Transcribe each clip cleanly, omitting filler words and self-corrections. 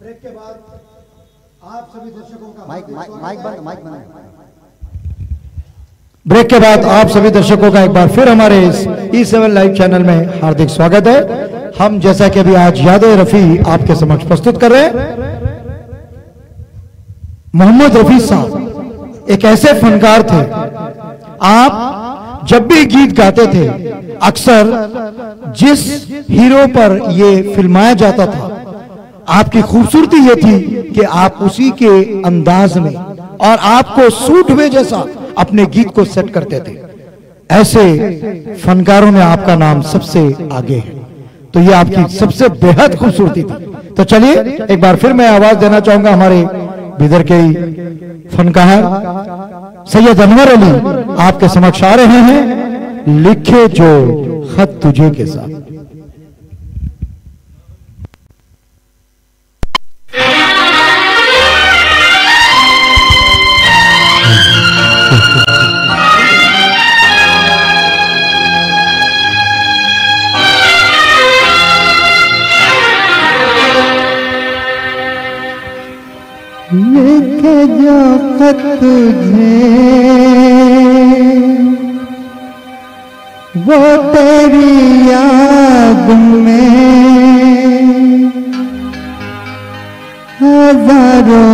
Break के बाद आप सभी दर्शकों का माइक बंद। ब्रेक के बाद आप सभी दर्शकों का एक बार फिर हमारे इस E7 लाइव चैनल में हार्दिक स्वागत है। हम जैसा कि अभी आज यादें रफी आपके समक्ष प्रस्तुत कर रहे हैं। मोहम्मद रफी साहब एक ऐसे फनकार थे, आप जब भी गीत गाते थे अक्सर जिस हीरो पर ये फिल्माया जाता था, आपकी खूबसूरती ये थी कि आप उसी के अंदाज में और आपको सूट हुए जैसा अपने गीत को सेट करते थे। ऐसे फनकारों में आपका नाम सबसे आगे है, तो ये आपकी सबसे बेहद खूबसूरती थी। तो चलिए एक बार फिर मैं आवाज देना चाहूंगा हमारे बिदर के फनकार सैयद अनवर अली आपके समक्ष आ रहे हैं, लिखे जो खत तुझे के साथ। लिखे जो खत तुझे वो तेरी याद में हजारों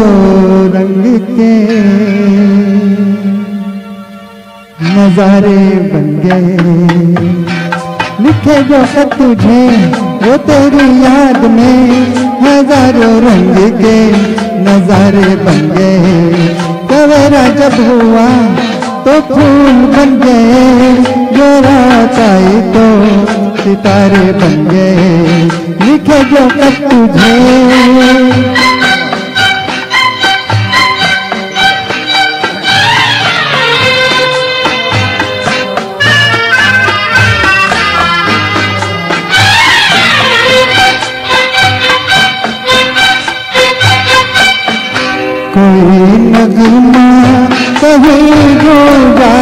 रंग के नजारे बन गए। लिखे जो खत तुझे वो तेरी याद में हजारों रंग के नजारे बन गए। सवेरा जब हुआ तो फूल बन गए, जो रात आई तो सितारे बन गए। लिखे जो खत तुझे कोई नगमा कहीं होगा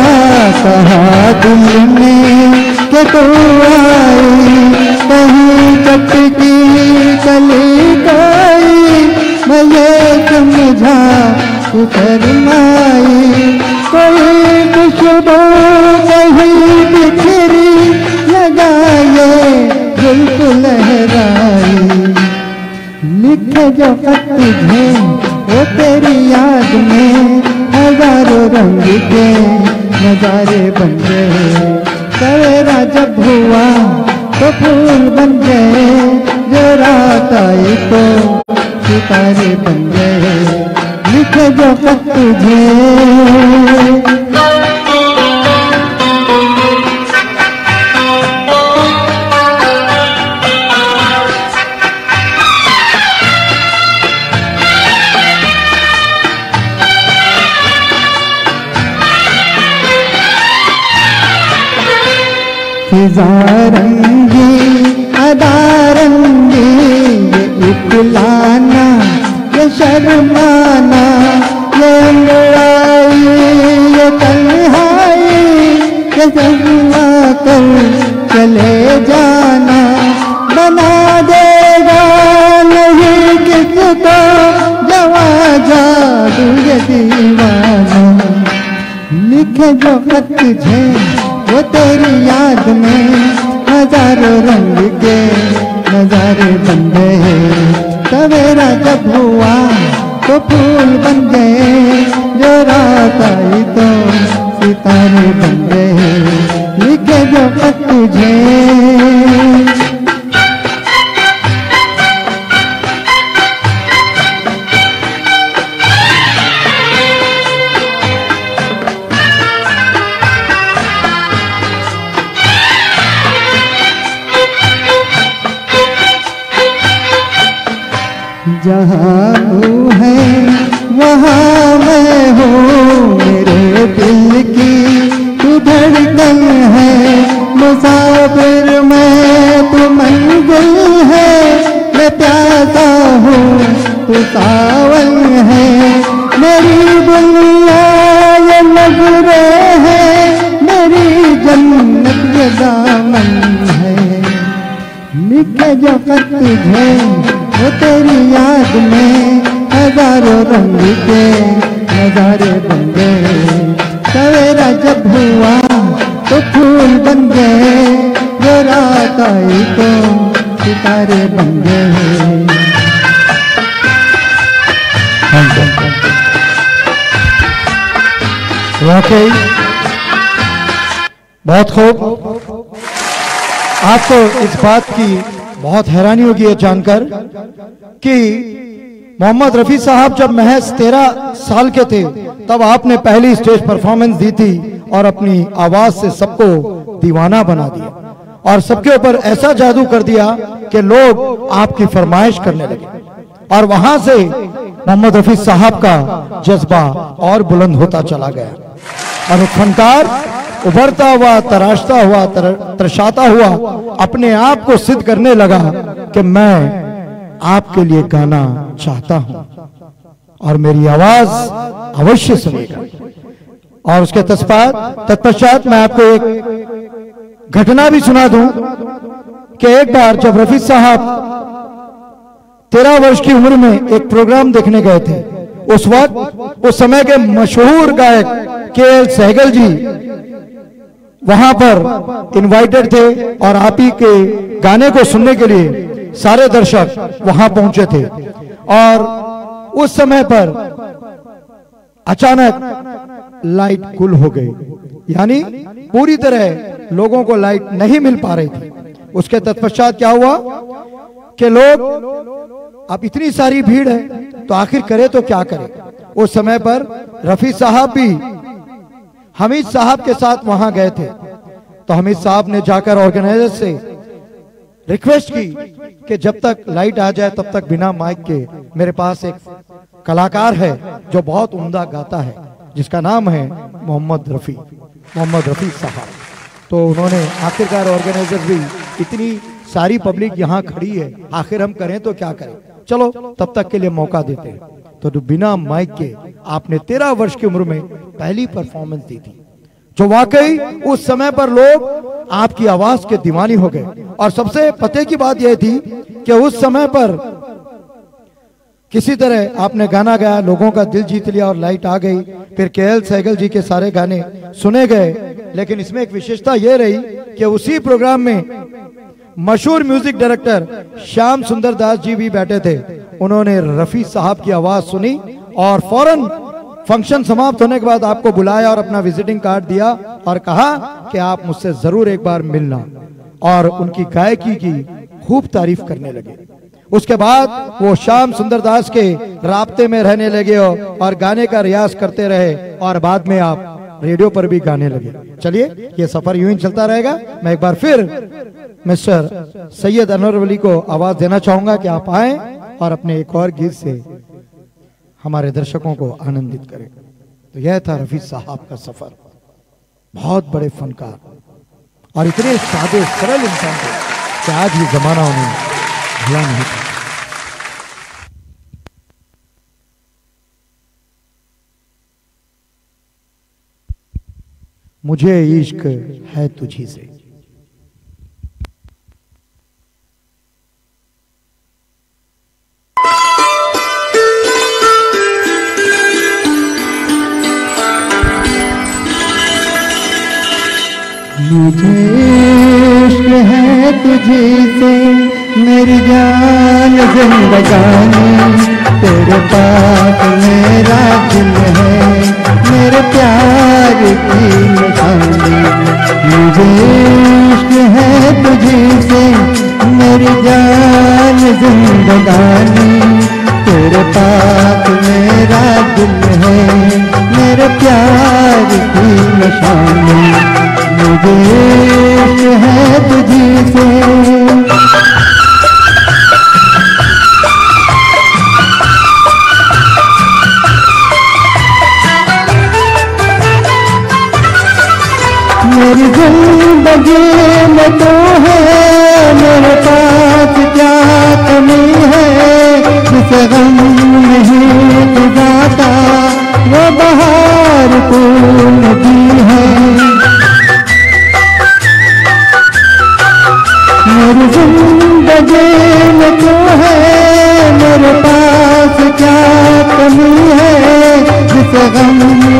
कहा दिल में कि तू आई, कहीं चटकी कली गई मैं ये समझा तू फरमाई। कोई खुशबू कहीं बिखरी लगाए जुल्फ लहराई। लिखे जो खत तुझे वो तेरी याद में हजारों रंग के नजारे बन गए। सवेरा जब हुआ तो फूल बन गए, जो रात आई तो सितारे बन गए। लिखे जो खत तुझे फिजारंगी अदारंगी ये इकलाना ये शर्माना ये अंगड़ाई ये तन्हाई ये सजमा कर चले जाना बना देगा नहीं किसको जवा जादू ये दीवाना। लिखे जो खत तुझे वो तेरी याद में हजारों रंग के नजारे बन गए। सवेरा जब हुआ तो फूल बन गए, जो रात आई तो सितारे बन गए। लिखे जो खत तुझे जहाँ तू है वहाँ मैं हूँ, मेरे दिल की तू धड़कन है। मुसाफिर मैं तू मंजिल है, मैं प्यासा हूँ तू सावन है। मेरी दुनिया ये नजरे है, मेरी जन्नत ये दामन है। लिखे जो खत तुझे वो तेरी याद में हजारों रंग के नजारे बन गए। सवेरा जब हुआ तो फूल बन गए, जो रात आई तो सितारे बन गए। वाकई बहुत खूब। आपको इस बात की बहुत हैरानी होगी ये जानकर कि मोहम्मद रफी साहब जब महज 13 साल के थे तब आपने पहली स्टेज परफॉर्मेंस दी थी और अपनी आवाज से सबको दीवाना बना दिया और सबके ऊपर ऐसा जादू कर दिया कि लोग आपकी फरमाइश करने लगे और वहां से मोहम्मद रफी साहब का जज्बा और बुलंद होता चला गया और एक फनकार उभरता हुआ, तराशता हुआ, तरशाता हुआ अपने आप को सिद्ध करने लगा कि मैं आपके लिए गाना चाहता हूं और मेरी आवाज अवश्य सुनेगा। और उसके तत्पश्चात मैं आपको एक घटना भी सुना दूं कि एक बार जब रफी साहब 13 वर्ष की उम्र में एक प्रोग्राम देखने गए थे, उस वक्त उस समय के मशहूर गायक के.एल. सहगल जी वहां पर इनवाइटेड थे और आप ही के गाने को सुनने के लिए सारे दर्शक वहां पहुंचे थे। और उस समय पर अचानक लाइट गुल हो गई, यानी पूरी तरह लोगों को लाइट नहीं मिल पा रही थी। उसके तत्पश्चात क्या हुआ कि लोग, अब इतनी सारी भीड़ है तो आखिर करे तो क्या करे। उस समय पर रफी साहब भी हमीद साहब के साथ वहां गए थे, तो हमीद साहब ने जाकर ऑर्गेनाइजर से रिक्वेस्ट की कि जब तक लाइट आ जाए तब तक बिना माइक के मेरे पास एक कलाकार है जो बहुत उम्दा गाता है, जिसका नाम है मोहम्मद रफी साहब। तो उन्होंने आखिरकार, ऑर्गेनाइजर भी, इतनी सारी पब्लिक यहाँ खड़ी है, आखिर हम करें तो क्या करें, चलो तब तक के लिए मौका देते हैं। तो बिना माइक के आपने 13 वर्ष की उम्र में पहली परफॉर्मेंस दी थी, जो वाकई उस समय पर लोग आपकी आवाज के दीवानी हो गए। और सबसे पते की बात यह थी कि उस समय पर किसी तरह आपने गाना गाया, लोगों का दिल जीत लिया और लाइट आ गई। फिर के.एल. सहगल जी के सारे गाने सुने गए, लेकिन इसमें एक विशेषता यह रही कि उसी प्रोग्राम में मशहूर म्यूजिक डायरेक्टर श्याम सुंदर दास जी भी बैठे थे। उन्होंने रफी साहब की आवाज सुनी और फौरन फंक्शन समाप्त होने के बाद आपको बुलाया और अपना विजिटिंग कार्ड दिया और कहा कि आप मुझसे जरूर एक बार मिलना, और उनकी गायकी की खूब तारीफ करने लगे। उसके बाद वो श्याम सुंदर दास के राब्ते में रहने लगे और गाने का रियाज करते रहे और बाद में आप रेडियो पर भी गाने लगे। चलिए, ये सफर यूं ही चलता रहेगा। मैं एक बार फिर मिस्टर सैयद अनवर वली को आवाज देना चाहूंगा कि आप आए और अपने एक और गीत से हमारे दर्शकों को आनंदित करें। तो यह था रफी साहब का सफर। बहुत बड़े फनकार और इतने सादे सरल इंसान थे कि आज भी जमाना उन्हें भुला नहीं था। मुझे इश्क है तुझी से। मुझे इश्क है तुझे से मेरी जान जिंदगानी, तेरे पास मेरा दिल है मेरे प्यार की निशानी। मुझे इश्क है तुझे से मेरी जान जिंदगानी, तेरे पास मेरा दिल है मेरे प्यार की निशानी। मुझे इश्क है तुझी से। मेरी जिंदगी में तो है, मेरे पास क्या कमी है, जिसे गम नहीं जाता वो बहार फूल दी है। मेरी जिंदगी में तो है,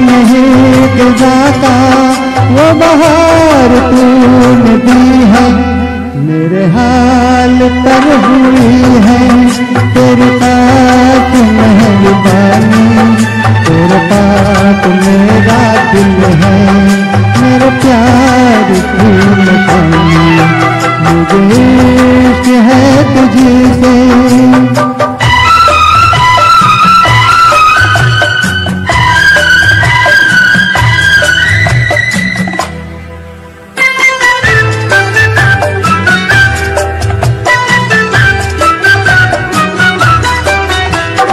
नहीं ग़िज़ा का वो बहार तूने दी है। मेरे हाल पर हुई है तेरी पाक मेहरबानी, तेरे पाक मेरा दिल है, मेरे प्यार की निशानी, मुझे इश्क है तुझसे।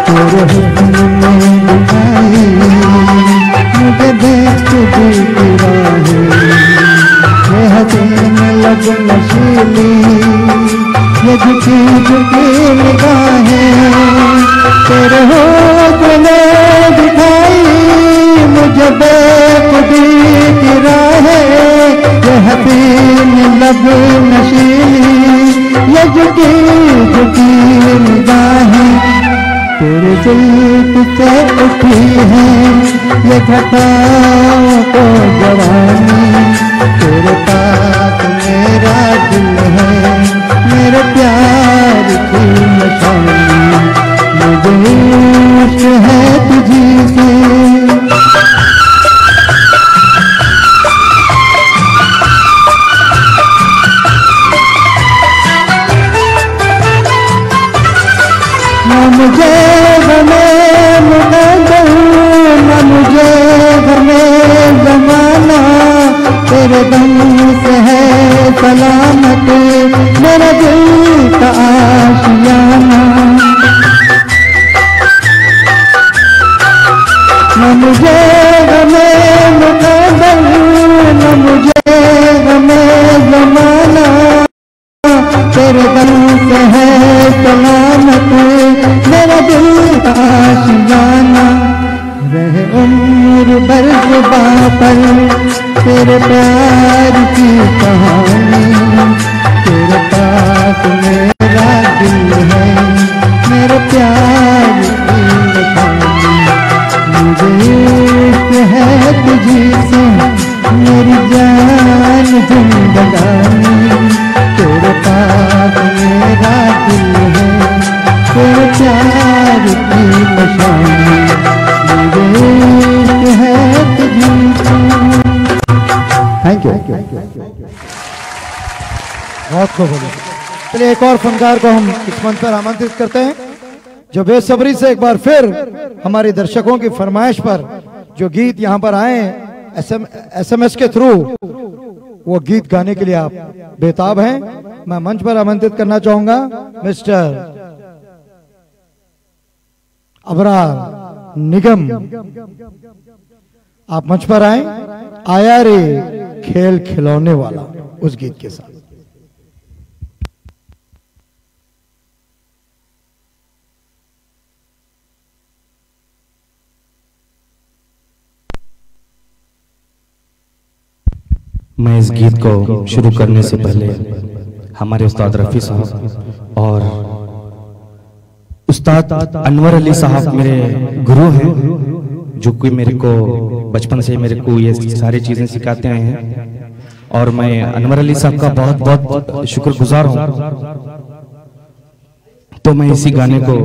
तेरे हुस्न में दिखाई मुझे देख दिल राहे, ये हसीन लब नशीली, ये झुकी झुकी निगाहें। तेरे हुस्न में दिखाई मुझे बेखुदी की राहें, ये हसीन लब नशीली, ये झुकी झुकी निगाहें। तेरे जुल्फ से उठी है ये घटाओं को जवानी, तेरे पास मेरा दिल है, मेरे प्यार की निशानी, मुझे इश्क है तुझसे। न मुझे गमे मुकद्दर, न मुझे गमे ज़माना, तेरे दम से है सलामत मेरा दिल का आशियाना। न मुझे गमे मुकद्दर, न मुझे गमे ज़माना, तेरे दम से है सलामत मेरा दिल का आशियाना। रहे उम्र भर ज़ुबां पर तेरे प्यार की कहानी, तेरे पास मेरा दिल है, मेरे प्यार की निशानी, मुझे इश्क है तुझसे मेरी जान जिंदगानी, तेरे पास मेरा दिल है, तेरे प्यार की निशानी, मुझे इश्क है तुझसे। Thank you. बहुत खूब बोले। चलिए एक और फनकार को हम इस मंच पर आमंत्रित करते हैं जो बेसब्री से एक बार फिर हमारे दर्शकों की फरमाइश पर जो गीत यहाँ पर आए SMS के थ्रू, वो गीत गाने के लिए आप बेताब हैं। मैं मंच पर आमंत्रित करना चाहूंगा मिस्टर अबरार निगम, आप मंच पर आए। आया रे खेल खिलौने वाला, उस गीत के साथ। मैं इस गीत को शुरू करने से पहले हमारे उस्ताद रफ़ी साहब और उस्ताद अनवर अली साहब मेरे गुरु हैं, जो कि मेरे को बचपन से मेरे को ये सारी चीज़ें सिखाते आए हैं, और मैं अनवर अली साहब का बहुत बहुत शुक्रगुजार हूँ। तो मैं इसी गाने को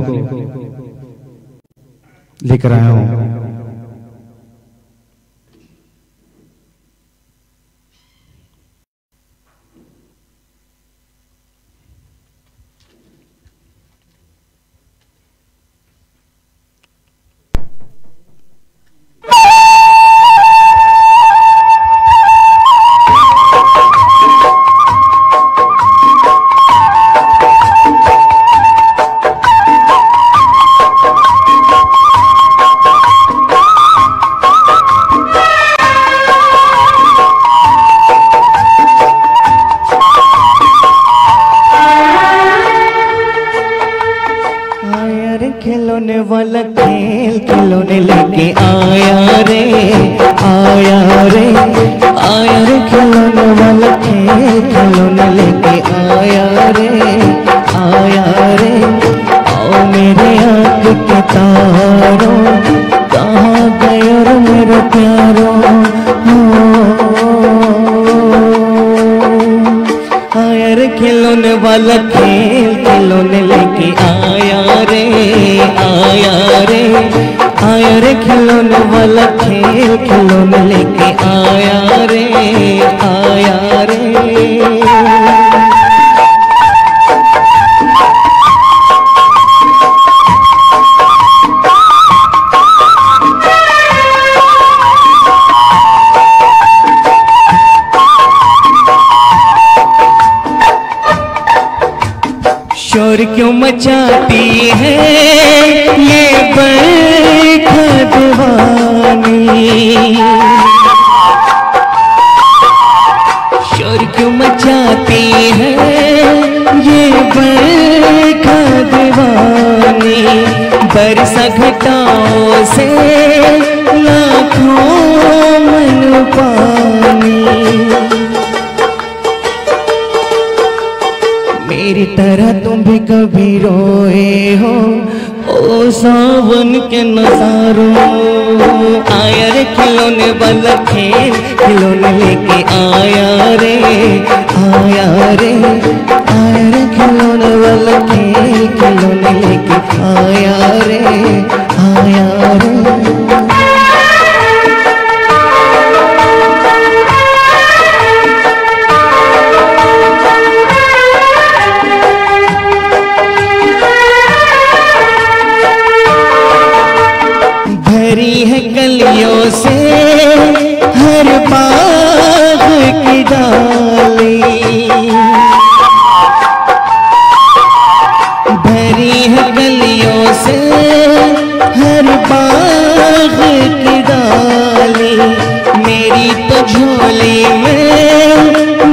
लेकर आया हूँ। खिलौने वाला खेल खिलौने लेके आया रे, आया रे, आया रे, खिलौने वाला खेल खिलौने लेके आया रे, आया रे। आओ मेरे आँख के तारों, कहाँ गए और मेरे खिलौने लेके आया रे, आया रे। शोर क्यों मचाती है ये बैठा दीवानी, शोर क्यों मचाती है ये बैठा दीवानी। बरसा घटाओं से लाखों मन पानी, मेरी तरह तुम भी कभी रोए हो ओ सावन के नजारों। आया रे खिलौने वाला खेल, खिलौने लेके आया रे, आया रे, आया रे खिलौने वाला खेल, खिलौने लेके आया रे, आया रे। भरी है गलियों से हर बाग की डाली, भरी है गलियों से हर बाग की डाली। मेरी तो झोली में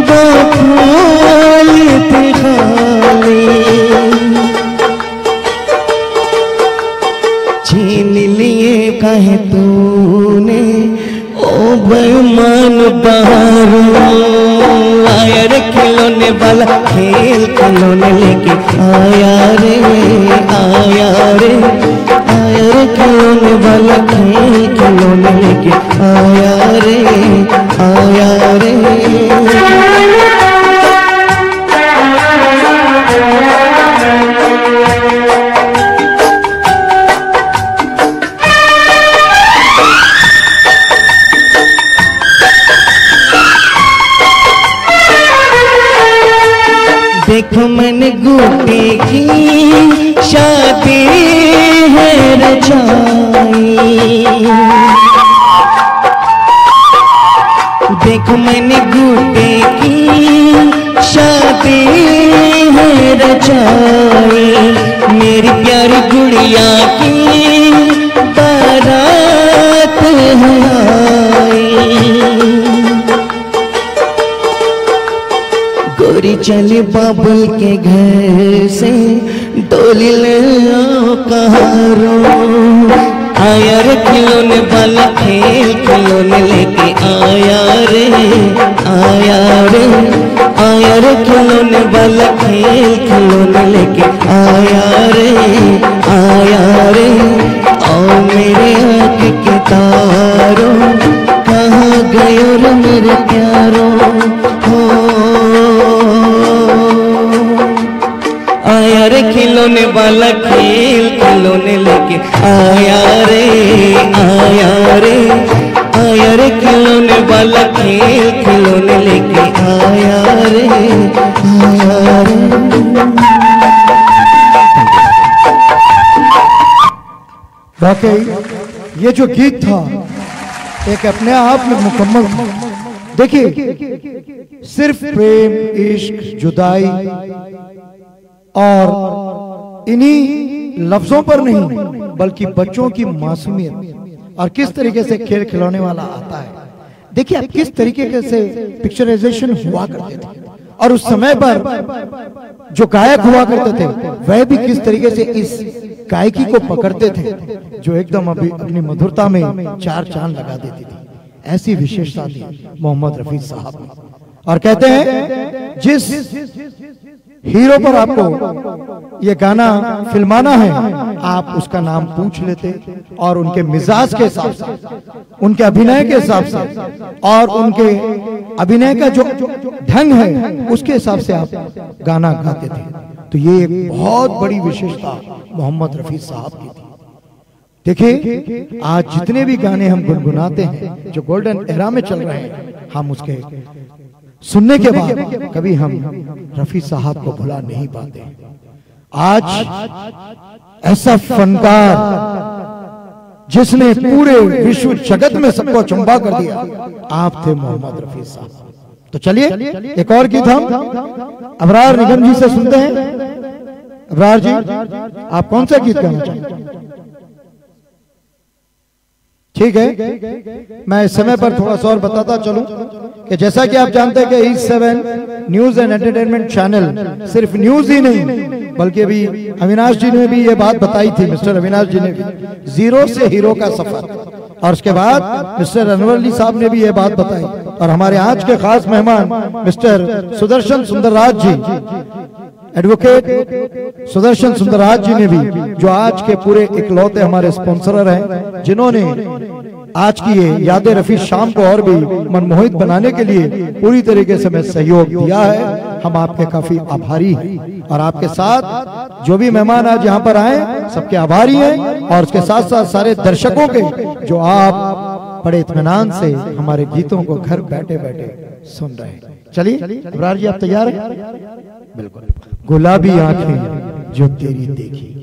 वो फूल थे खाली, छीन लिए कहे तूने ओ बेईमान बहारों। आया रे खिलौने वाला खेल, खिलौने लेके आया रे, आया रे, आया रे खिलौने वाला खेल, खिलौने लेके आया रे, आया रे। देखो मैंने गुड्डी की शादी है रचाई, देखो मैंने गुड्डी की शादी है रचाई। मेरी प्यारी गुड़िया की बारात है आई, गोरी चली बाबुल के घर से डोली ले आओ कहारो। आया रे खिलौने वाला खेल, खिलौने लेके आया रे, आया रे, आया रे खिलौने वाला खेल, खिलौने लेके आया रे, आया रे। आओ मेरे आँख के तारों, कहाँ गयो रे मेरे प्यारों। आया रे खिलौने वाला खेल, खिलौने लेके आया रे, आया रे, आया रे खिलौने वाला खेल, खिलौने लेके आया रे, आया रे। वाकई ये जो गीत था एक अपने आप में मुकम्मल था। देखिए सिर्फ प्रेम, इश्क, जुदाई और इन्हीं लफ्जों पर नहीं बल्कि बच्चों की मासूमियत और किस तरीके से खेल खिलौने वाला आता है। देखिए अब किस तरीके से पिक्चराइजेशन हुआ करते थे और उस समय पर जो गायक हुआ करते थे वह भी किस तरीके से इस गायकी को पकड़ते थे जो एकदम अभी अपनी मधुरता में चार चांद लगा देती थी। ऐसी विशेषता थी मोहम्मद रफी साहब में। और कहते हैं जिस हीरो पर आपको ये गाना फिल्माना है आप उसका नाम पूछ लेते और उनके मिजाज के हिसाब से, उनके अभिनय के हिसाब से और उनके अभिनय का जो ढंग है उसके हिसाब से आप गाना गाते थे। तो ये एक बहुत बड़ी विशेषता मोहम्मद रफी साहब की थी। देखिए, आज जितने भी गाने हम गुनगुनाते हैं जो गोल्डन एरा में चल रहे हैं, हम उसके सुनने के बाद कभी हम रफी साहब को भुला नहीं पाते। आज ऐसा फनकार जिसने पूरे विश्व जगत में सबको अचंभा कर दिया, आप थे मोहम्मद रफी साहब। तो चलिए एक और गीत हम अबरार निगम जी से सुनते हैं। अबरार जी, आप कौन सा गीत गाना चाहेंगे? ठीक है, मैं इस समय पर थोड़ा सा और बताता चलूं कि जैसा कि आप जानते हैं कि east 7 news and entertainment channel सिर्फ न्यूज ही नहीं, बल्कि अभी अविनाश जी ने भी ये बात बताई थी, मिस्टर अविनाश जी ने भी, जीरो से हीरो का सफर, और उसके बाद मिस्टर अनवर अली साहब ने भी ये बात बताई, और हमारे आज के खास मेहमान मिस्टर सुदर्शन सुंदरराज जी, एडवोकेट सुदर्शन सुंदरराज जी ने भी, जो आज के पूरे इकलौते हमारे स्पॉन्सरर हैं, जिन्होंने आज की ये यादें रफी शाम को और भी मनमोहित बनाने के लिए पूरी तरीके से हमें सहयोग दिया है। हम आपके काफी आभारी हैं, और आपके साथ जो भी मेहमान आज यहाँ पर आए सबके आभारी हैं, और उसके साथ साथ सारे दर्शकों के जो आप बड़े इत्मीनान से हमारे गीतों को घर बैठे बैठे सुन रहे हैं। चलिए अबरार जी, आप तैयार हैं? बिल्कुल। गुलाबी आंखें जो तेरी देखी।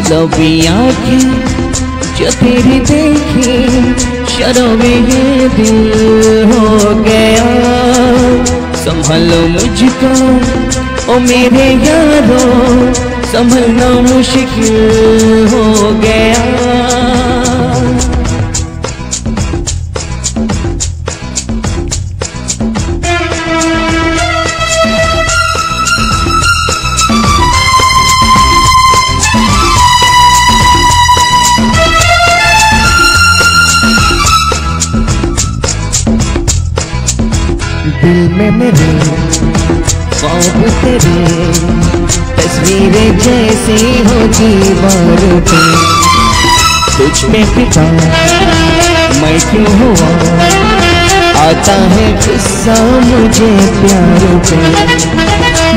गुलाबी आंखें जो तेरी देखी, शराबी ये दिल हो गया। संभालो मुझको ओ मेरे यारो, संभलना मुश्किल हो गया। दिल में मेरे ख्वाब तेरे, तस्वीरें जैसी हो दीवारों पे, तुझ पे फिदा मैं क्यों हुआ, आता है गुस्सा मुझे प्यारों पे।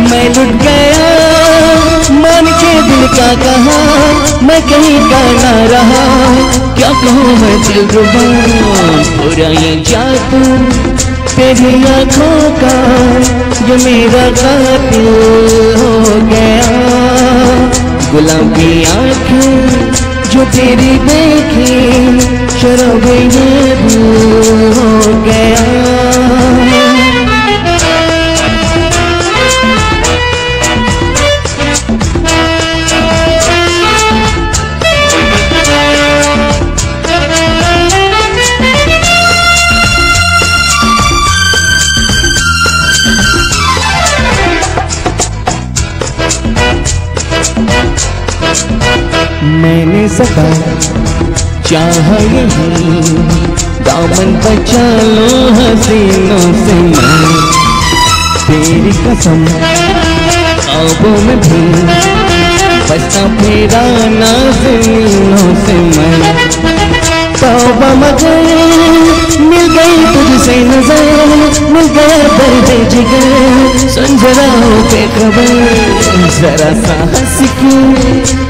मैं लुट गया मान के दिल का कहा, मैं कहीं का ना रहा, क्या कहूँ मैं दिलरुबा। पूरा ये जादू तेरी आँखों का, ये मेरा कातिल हो गया। गुलाबी आँखें जो तेरी देखी, शराबी ये दिल हो गया। मैंने सदा चाहा यही, दामन बचा लो हसीनों से मैं, तेरी कसम ख्वाबों में भी बसता फिरा नाज़नीनों से मैं। तौबा मगर मिल गई तुझसे नजर, मिल गया दर्द जिगर, सुन जरा पे खबर। जरा सा हंस के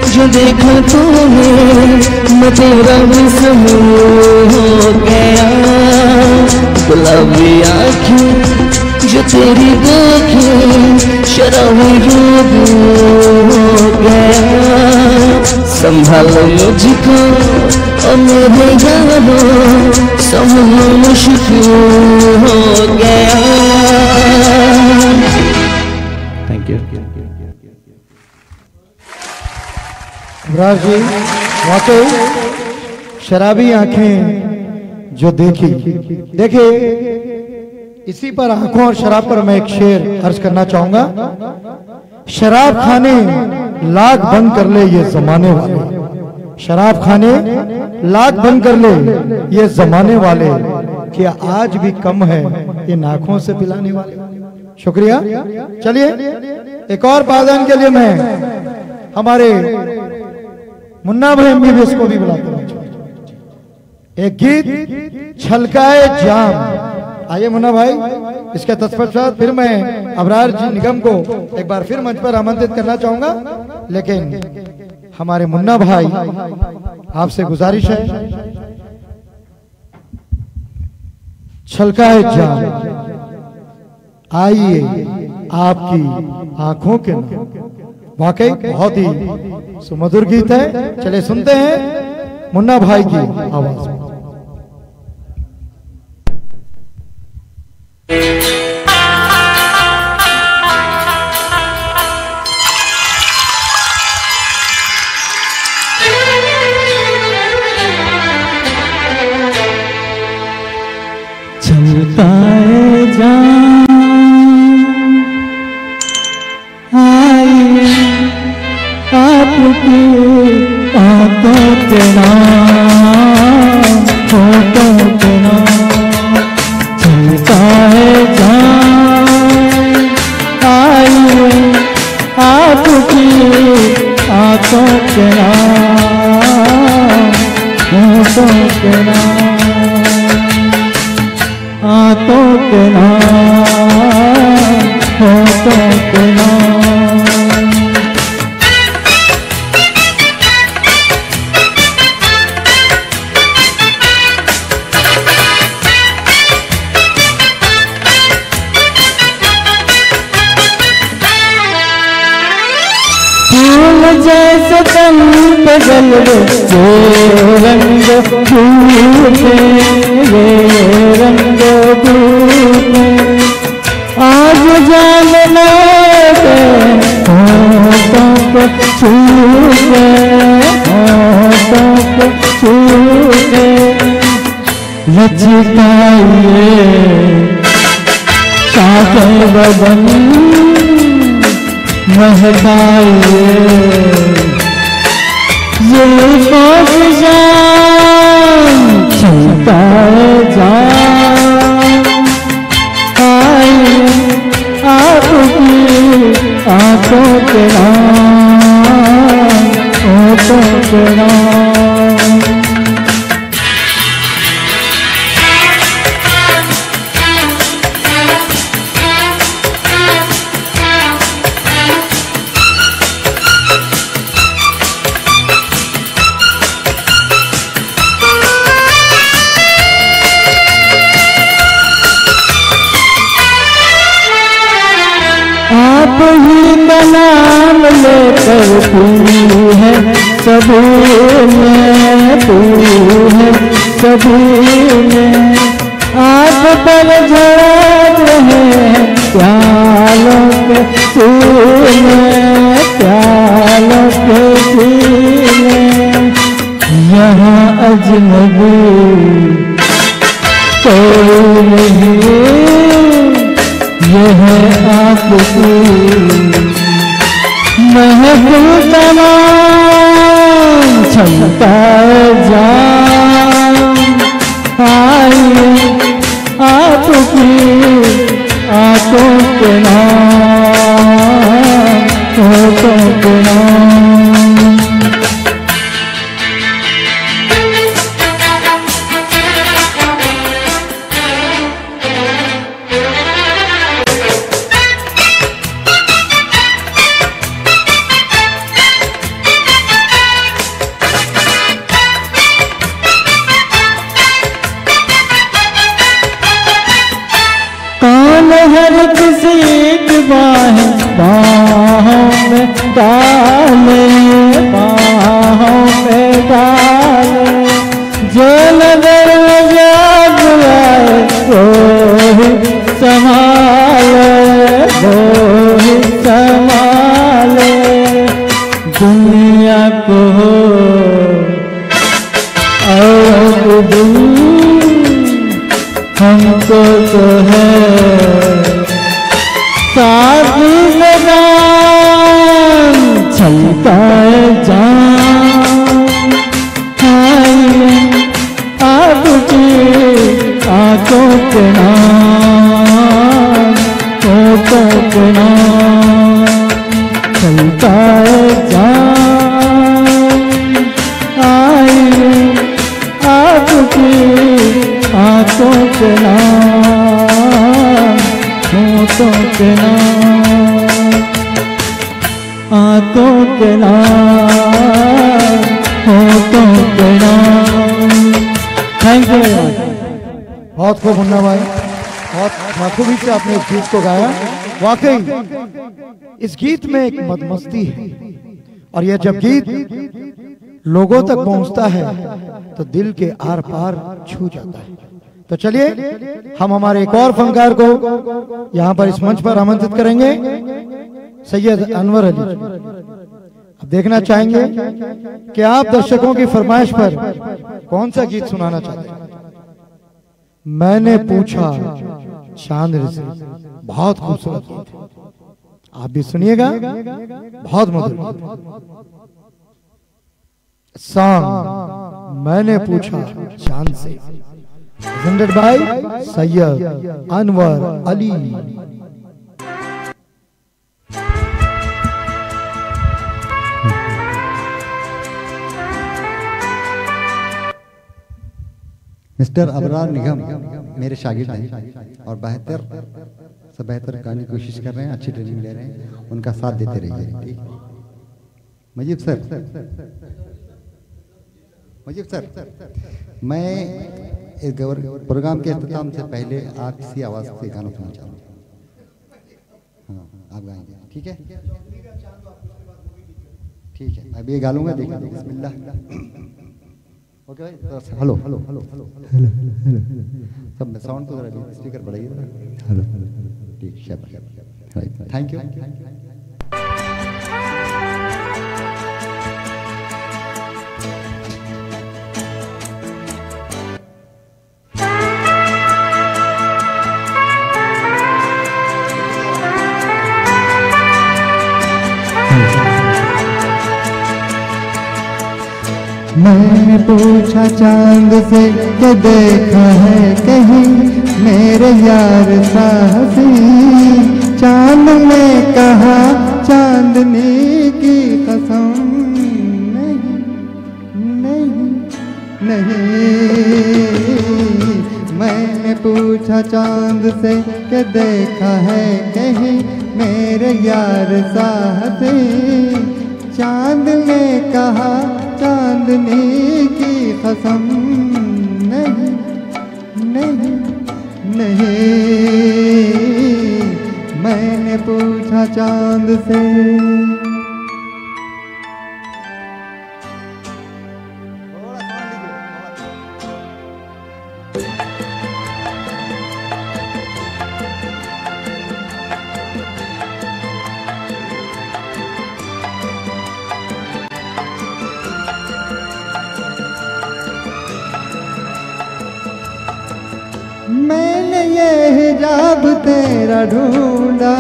जो देखा तूने, मैं तेरा मसहूर हो गया। गुलाबी आँखें जो तेरी देखी, शराबी ये दिल हो गया। संभालो मुझको और मेरे यारों, संभालो मुश्किल हो गया। Thank you. युवराज जी वाकई शराबी आंखें जो देखी, देखिए इसी पर आंखों और शराब पर मैं एक शेर अर्ज करना चाहूंगा। शराब खाने लाख बंद कर ले ये जमाने वाले, शराब खाने लाख बंद कर ले ये जमाने वाले, क्या आज भी कम है इन आंखों से पिलाने वाले। शुक्रिया। चलिए एक और पायदान के लिए मैं हमारे मुन्ना भाई एमबीबीएस को भी बुलाता हूं। एक गीत छलकाए जाम। आइए मुन्ना भाई, इसके तत्पश्चात फिर मैं अबरार जी निगम को एक बार फिर मंच पर आमंत्रित करना चाहूंगा, लेकिन हमारे मुन्ना भाई आपसे गुजारिश है, छलकाए जाम आइए आपकी आंखों के नाम। वाकई बहुत ही सुमधुर गीत है। चले सुनते हैं मुन्ना भाई की आवाज में। छलकाए जाम आइए आपकी आंखों के नाम, होठों के नाम। छलकाए जाम आइए आपकी आंखों के नाम, होठों के नाम, आंखों के नाम, होठों के नाम। फूल जैसे तन पे जलवे ये रंग फूटे, ये रंग फूटे। आज जानना के होठों को छूटे, होठों को छूटे। लचकाइए साथे बदन महकाइए जुल्फों की जान, छलकाए जाम आइए आपकी आंखों के नाम, होठों के नाम। आप ही का नाम लेकर पूरी है सभी में, पूरी है सभी में। आप पर झड़ रहे प्यालों के सीने, प्यालों के सीने। यहाँ अजनबी कोई नहीं, यह आपकी महफिल तमाम। छलकाए जाम आइए आपकी आंखों के नाम, होठों के नाम। हर किसी की बाहों में डाले, बाहों में डाले। जो नजर में जाग हमको तो है साथ लगान, चलता है जान आपकी आंखों के नाम, होठों के नाम, चलता है जान आइए आपकी आंखों के नाम, होठों के नाम, आंखों के नाम, होठों के नाम। Thank you. बहुत खूब मुन्ना भाई, बहुत बखूबी से आपने इस गीत को गाया। वाकई इस गीत में एक मदमस्ती है, और यह जब गीत लोगों तक पहुंचता है तो दिल के आर पार छू जाता है। तो चलिए हम हमारे एक और फनकार को यहाँ पर इस मंच पर आमंत्रित करेंगे, सैयद अनवर अली। अब देखना चाहेंगे कि आप दर्शकों की फरमाइश पर कौन सा गीत सुनाना चाहते हैं। मैंने पूछा चांद से, बहुत खूबसूरत गीत है, आप भी सुनिएगा, बहुत मधुर सॉन्ग मैंने पूछा चांद से, presented by Syed Anwar Ali. Mister Abrar Nigam मेरे शागिर्द हैं और बेहतर से बेहतर गाने की कोशिश कर रहे हैं, अच्छी ट्रेनिंग ले रहे हैं, उनका साथ देते रहिए। ठीक, मुजीब सर, मुजीब सर, मैं इस प्रोग्राम के अख्ताम से पहले आपकी आवाज़ से गाना सुनना चाहूँ। हाँ, आप गाएंगे, ठीक है? ठीक है, अभी ये गा लूँगा, देखिए। बिस्मिल्लाह। ओके भाई, hello hello hello hello hello सब में साउंड तो जरा स्पीकर बढ़ाइए। हेलो ठीक, शाबाश, थैंक यू। मैंने पूछा चांद से कि देखा है कहीं मेरे यार साहसी, चांद ने कहा चांदनी की कसम नहीं नहीं नहीं। मैंने पूछा चांद से कि देखा है कहीं मेरे यार साहसी, चांद ने कहा चांदनी की कसम नहीं नहीं नहीं। मैंने पूछा चांद से। मैंने ये हिजाब तेरा ढूंढा,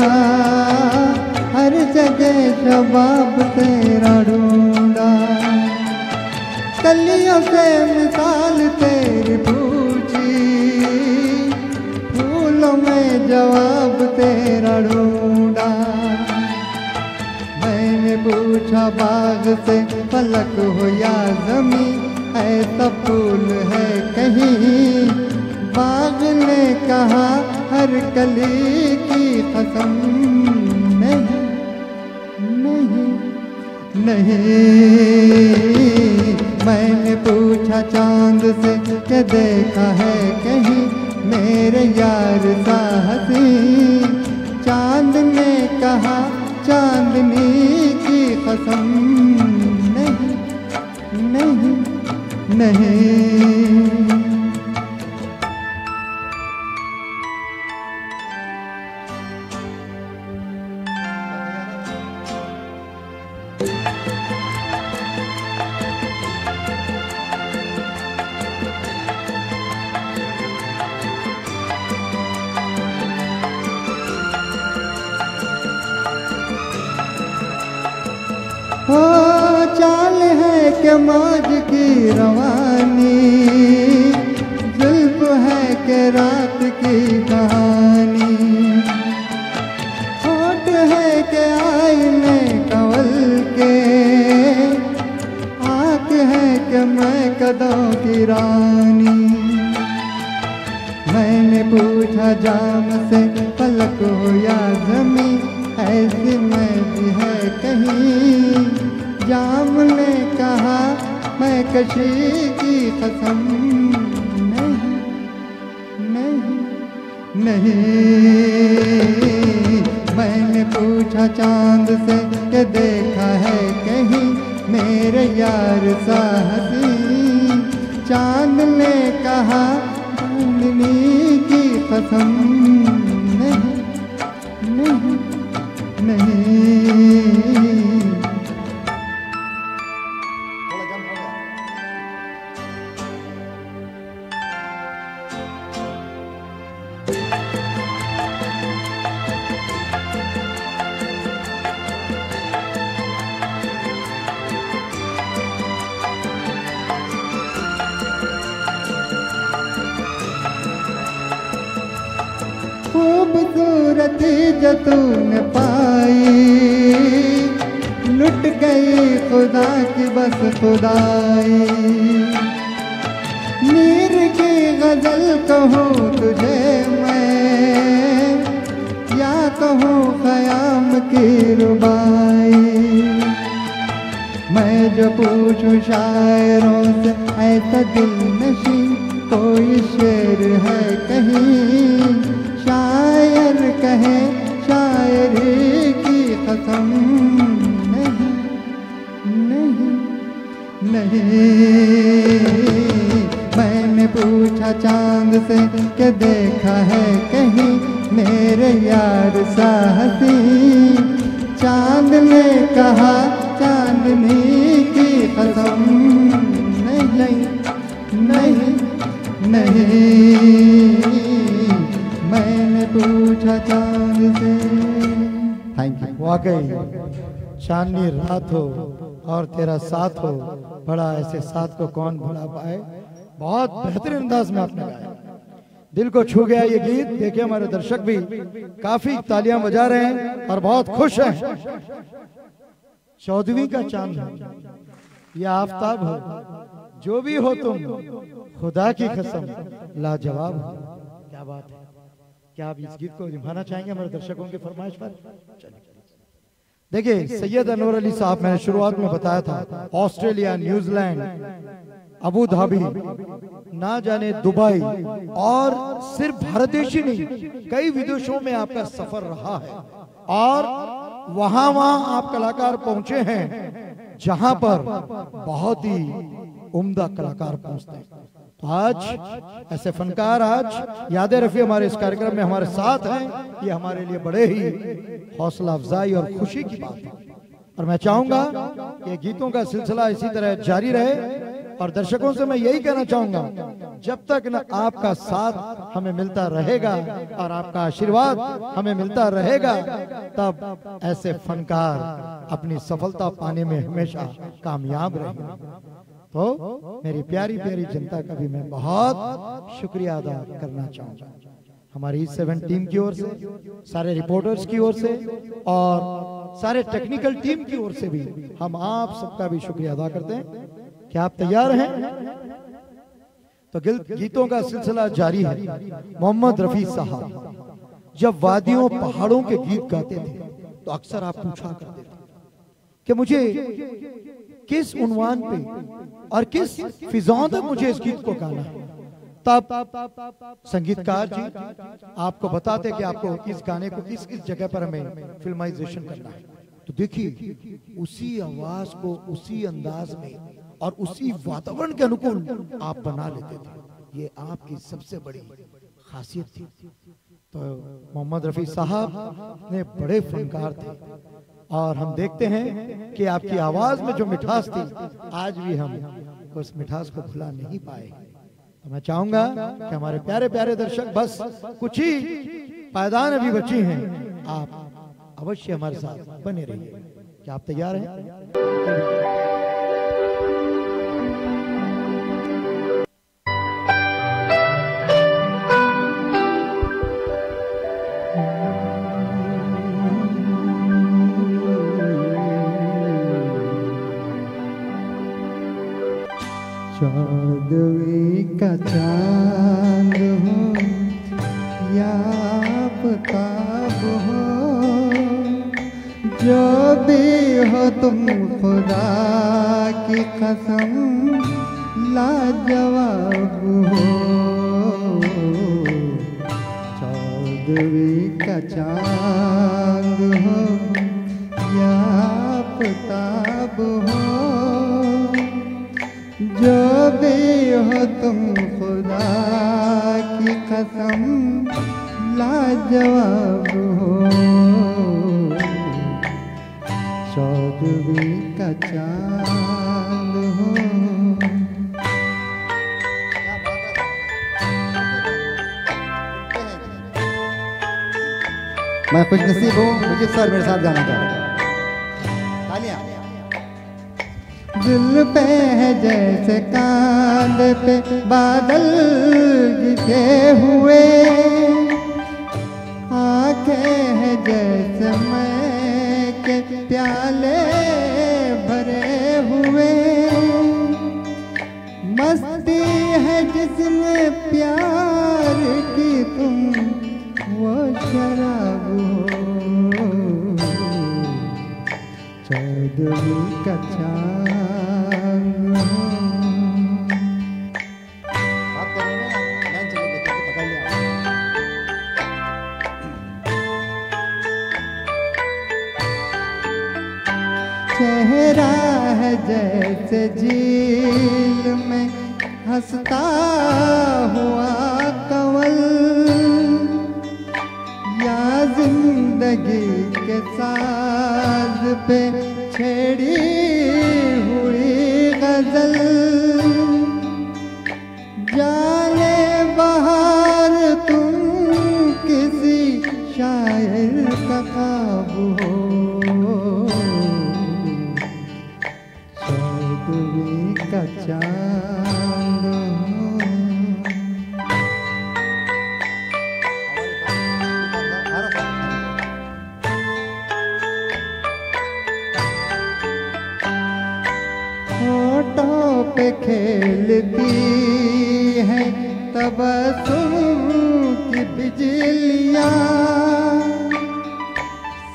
हर जगह शबाब तेरा ढूंढा, कलियों से मिसाल तेरी पूछी, फूलों में जवाब तेरा ढूंढा। मैंने पूछा बाग से फलक हो या ज़मीं, ऐसा फूल है कहीं, बाग ने कहा हर कली की कसम नहीं नहीं नहीं। मैंने पूछा चांद से कि देखा है कहीं मेरे यार साहसी, चांद ने कहा चांदनी की कसम नहीं नहीं नहीं। हो चाल है कि मौज की रवानी, जुल्फ है कि रात की कहानी, होठ है कि आईने कंवल के, आँख है कि मैं कदों की रानी। मैंने पूछा जाम से पलक हो या ज़मीं, ऐसी मैं भी है कहीं। जाम ने कहा मैं कशी की कसम, नहीं नहीं नहीं। मैंने पूछा चांद से कि देखा है कहीं मेरे यार सा हसीं, चांद ने कहा चांदनी की कसम, नहीं नहीं नहीं। खूबसूरती जो तूने पाई, लुट गई खुदा की बस खुदाई। मीर की गजल कहूँ तुझे मैं, या कहूँ ख़याम की रुबाई। मैं जो पूछूं शायरों से ऐसा दिल नशी, कोई शेर है कहीं, शायर कहे शायरी की कसम, नहीं नहीं नहीं। मैंने पूछा चांद से कि देखा है कहीं मेरे यार सा हसीं, चांद ने कहा चांदनी की कसम, नहीं नहीं नहीं। मैंने पूछा चांद से। Thank you. वाकई चांदनी रात हो और तेरा साथ हो, बड़ा ऐसे साथ को कौन भुला पाए। बहुत बेहतरीन अंदाज में आपने गाया, दिल को छू गया ये गीत। देखिए हमारे दर्शक भी काफी तालियां बजा रहे हैं और बहुत खुश हैं। 14वीं का चांद हो या आफताब हो, जो भी हो तुम, खुदा की कसम लाजवाब हो। क्या बात है। क्या आप इस गीत को निभाना चाहेंगे हमारे दर्शकों की फरमाइश पर? देखिए सैयद अनवर अली साहब, मैंने शुरुआत में बताया था, ऑस्ट्रेलिया, न्यूजीलैंड, अबू धाबी, ना जाने दुबई, और सिर्फ भारत देश ही नहीं, कई विदेशों में आपका सफर रहा है और वहां आप कलाकार पहुंचे हैं जहां पर बहुत ही उम्दा कलाकार पहुंचते हैं। तो आज ऐसे फनकार आज यादें रफी हमारे इस कार्यक्रम में हमारे साथ हैं, ये हमारे लिए बड़े ही हौसला अफजाई और खुशी की बात है। और मैं चाहूंगा कि गीतों का सिलसिला इसी तरह जारी रहे और दर्शकों से मैं यही कहना चाहूंगा, जब तक न आपका साथ हमें मिलता रहेगा और आपका आशीर्वाद हमें मिलता रहेगा, तब ऐसे फनकार अपनी सफलता पाने में हमेशा कामयाब रहेंगे। तो मेरी प्यारी प्यारी जनता का भी मैं बहुत शुक्रिया अदा करना चाहूंगा, हमारी E7 टीम की ओर से, सारे रिपोर्टर्स की ओर से और सारे टेक्निकल टीम की ओर से भी हम आप सबका भी शुक्रिया अदा करते हैं। क्या आप तैयार हैं? तो गीतों का सिलसिला जारी है। मोहम्मद रफी साहब जब वादियों पहाड़ों के गीत गाते थे तो अक्सर आप पूछा करते थे कि मुझे किस उन्वान पे और किस फिजाओं तक मुझे इस गीत को गाना है। तब संगीतकार जी आपको बताते कि आपको इस गाने को किस किस जगह पर हमें फिल्माइजेशन करना है। तो देखिए उसी आवाज को उसी अंदाज में और उसी वातावरण के अनुकूल आप बना लेते थे। ये आपकी सबसे बड़ी खासियत थी। तो मोहम्मद रफी साहब ने बड़े फनकार थे और हम देखते हैं कि आपकी आवाज में जो मिठास थी आज भी हम उस मिठास को भुला नहीं पाए। तो मैं चाहूंगा कि हमारे प्यारे प्यारे दर्शक, बस कुछ ही पायदान अभी बची हैं, आप अवश्य हमारे साथ बने रहिए। क्या आप तैयार हैं? चौदवी का चांद हो या आफताब हो, जो भी हो तुम खुदा की कसम लाजवाब हो। चौदवी का चांद हो या आफताब हो, जो भी हो तुम खुदा की कसम लाजवाब हो। चौदवी का चांद हो। मैं खुश नसीब हूँ, मुझे सर मेरे साथ गाना गा। दिल पे है जैसे कांध पे बादल गिरे हुए, आंखें है जैसे मैं के प्याले भरे हुए, मस्ती है जिसमें प्यार की तुम वो शराब हो। चौदवी का चांद हो। चेहरा है जैसे झील में हंसता हुआ कंवल, या जिंदगी के साज पे छेड़ी हुई गजल, जाने बहार तुम किसी शायर का ख्वाब हो। चौदवी का चांद हो। होठों पे खेलती है तबस्सुम की बिजलियाँ,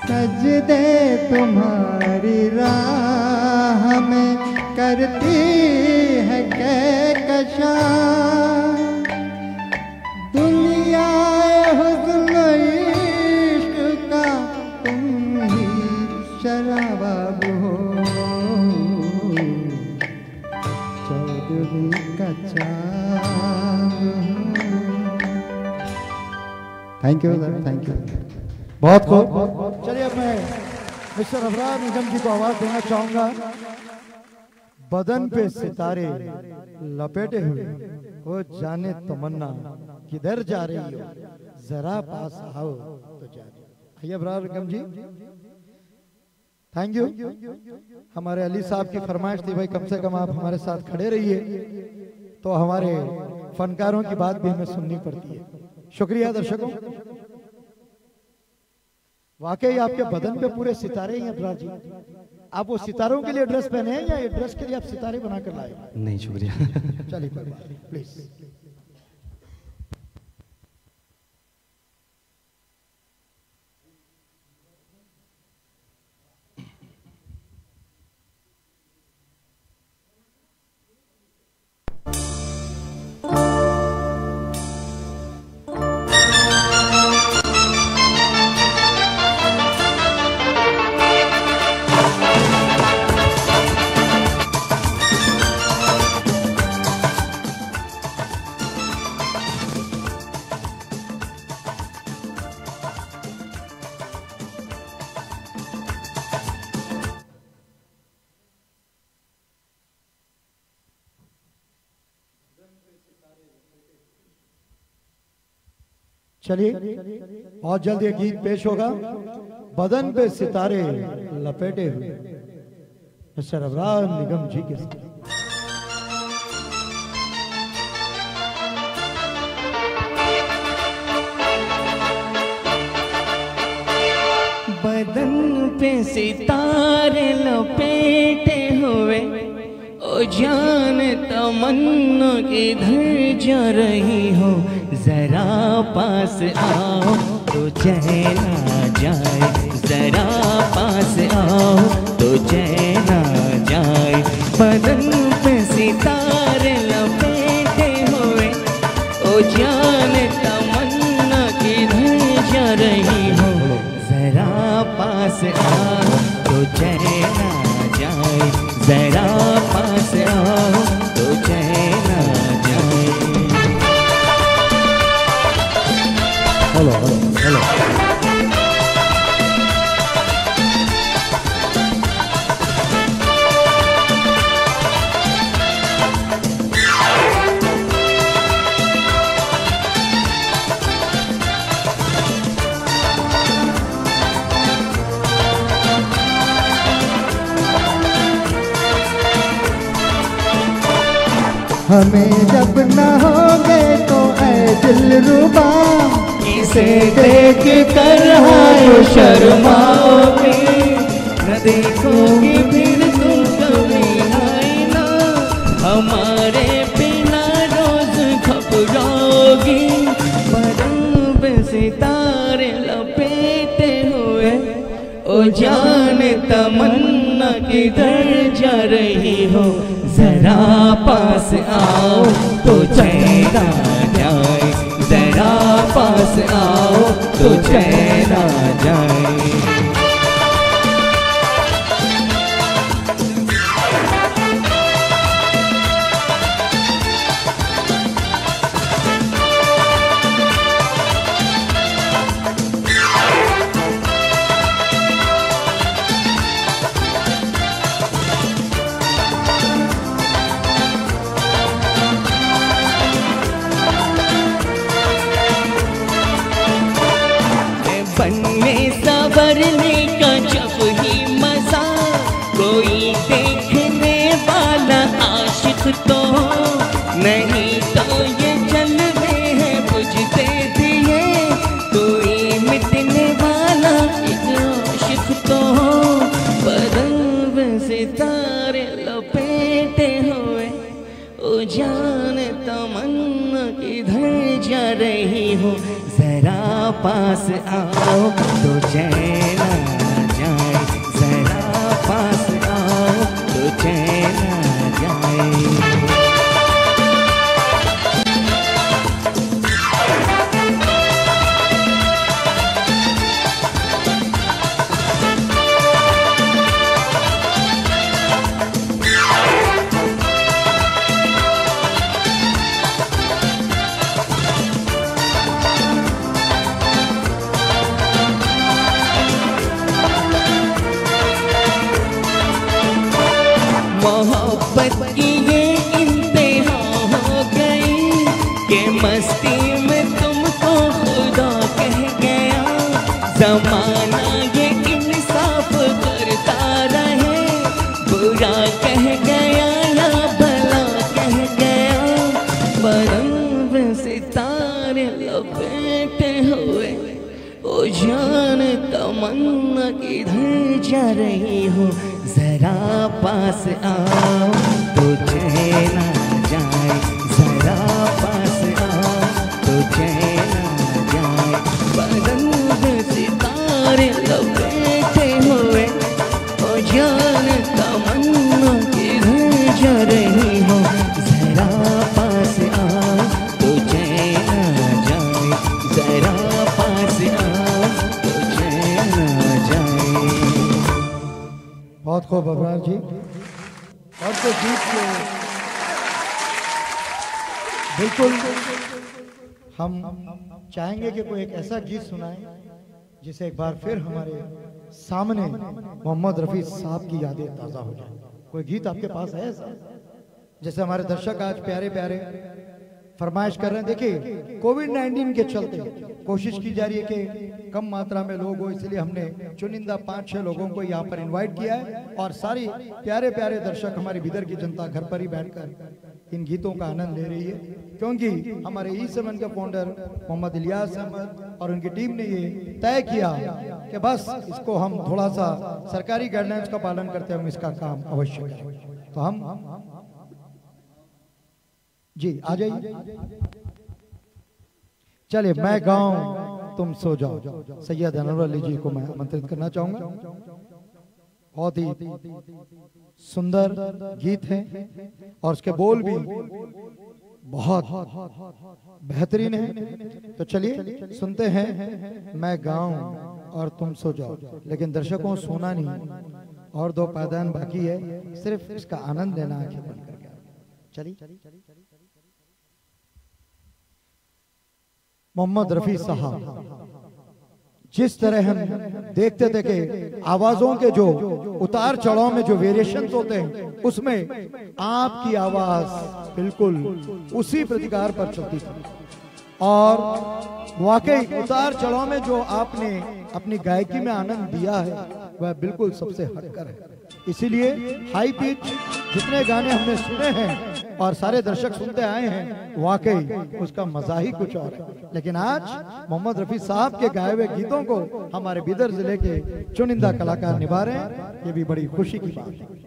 सजदे तुम्हारी राह में करती है कहकशां, दुनिया हुस्न इश्क का तुम ही शराब हो। चौदवी का चांद हो। Thank you sir, thank you. बहुत खूब। चलिए अब मैं मिस्टर अबरार निगम जी को आवाज देना चाहूंगा। बदन पे सितारे लपेटे हुए, वो जाने तमन्ना किधर जा रही हो, जरा पास आओ तो जाने। आइए अबरार निगम जी। Thank you. हमारे अली साहब की फरमाइश थी भाई कम से कम आप हमारे साथ खड़े रहिए, तो हमारे फनकारों की बात भी हमें सुननी पड़ती है। शुक्रिया दर्शकों। वाकई आपके बदन पे पूरे सितारे हैं अबरार जी। आप वो सितारों के लिए ड्रेस पहने हैं या ये ड्रेस के लिए आप सितारे बनाकर लाए? नहीं शुक्रिया। चलिए प्लीज। चलिए बहुत जल्द ये गीत पेश होगा। बदन पे सितारे लपेटे हुए, मिस्टर अबरार निगम जी के साथ। बदन पे सितारे लपेटे हुए ओ जान तमन्ना किधर जा रही हो, जरा पास आओ तो चैन आ जाए, जरा पास आओ तो चैन आ जाए। बदन पे सितारे लपेटे हुए ओ जान तमन्ना किधर जा रही हो, जरा पास आओ तो चैन आ जाए, जरा पास आओ तो चैन आ जाए। Hello hello hello. हमें जब न होगे तो ऐ दिलरुबा, इसे देख कर हाय शर्माओगे, न देखोगे फिर तुम कभी आईना, हमारे बिना रोज घबराओगी। बदन पे सितारे लपेटे हुए ओ जान तमन्ना किधर जा रही हो, जरा पास आओ तो चैन आ जाए, जरा पास आओ तो चैन आ जाए। बनने संवरने का जब ही मजा, कोई देखने वाला आशिक तो नहीं तो ये जलवे हैं बुझते दिए, कोई मिटने वाला एक आशिक तो। बदन में सितारे लपेटे हुए ओ जान तमन्ना किधर जा रही हो, जरा पास आओ तो चैन आ जाए, जरा पास आओ तो चैन आ जाए। मोहब्बत की ये इंतहा हो गई कि मस्ती में तुमको खुदा कह गया, जमाना ये इंसाफ करता रहे, बुरा कह गया या भला कह गया। बदन में सितारे लपेटे हुए ओ जान तमन्ना किधर जा रही हो, जरा पास आओ तो चैन आ जाए, जरा पास आओ तो चैन आ जाए। बदन में सितारे लपेटे हुए ओ जान तमन्ना किधर जा रही हो, जरा पास आओ तो चैन आ जाए, जरा पास आओ तो चैन आ जाए। बहुत खूब अबरार जी। और तो गीत के बिल्कुल हम चाहेंगे कि कोई एक ऐसा गीत सुनाए जिसे एक बार फिर हमारे सामने मोहम्मद रफी साहब की यादें ताज़ा हो जाए। कोई गीत आपके पास है ऐसा? जैसे हमारे दर्शक आज प्यारे प्यारे फरमाइश कर रहे हैं। देखिए कोविड-19 के चलते कोशिश की जा रही है कि कम मात्रा में लोग हो, इसलिए हमने चुनिंदा 5-6 लोगों को यहाँ पर इनवाइट किया है और सारी प्यारे प्यारे दर्शक हमारी बिदर की जनता घर पर ही बैठकर इन गीतों का आनंद ले रही है, क्योंकि हमारे E7 के फाउंडर मोहम्मद इलियास अहमद और उनकी टीम ने ये तय किया कि बस इसको हम थोड़ा सा सरकारी गाइडलाइंस का पालन करते हम इसका काम अवश्य करें। तो हम जी आ जाइए। चलिए, मैं गाऊं तुम सो जाओ, सैयद अनवर अली जी को मैं आमंत्रित करना चाहूंगा। बहुत ही सुंदर गीत है और उसके बोल भी बहुत बेहतरीन है। तो चलिए सुनते हैं, मैं गाऊं और तुम सो जाओ। लेकिन दर्शकों सोना नहीं और 2 पायदान बाकी है, सिर्फ इसका आनंद लेना आंखें बंद करके। चलिए, मोहम्मद रफी साहब, जिस तरह हम देखते थे कि आवाजों के जो उतार चढ़ाव में जो वेरिएशन होते हैं, उसमें आपकी आवाज बिल्कुल उसी प्रतिकार पर चलती थी और वाकई उतार चढ़ाव में जो आपने अपनी गायकी में आनंद दिया है वह बिल्कुल सबसे हटकर है। इसीलिए हाई पिच जितने गाने हमने सुने हैं और सारे दर्शक सुनते आए हैं, वाकई उसका मजा ही कुछ और है। लेकिन आज मोहम्मद रफी साहब के गाए हुए गीतों को हमारे बिदर जिले के चुनिंदा कलाकार निभा रहे हैं, ये भी बड़ी खुशी की बात है।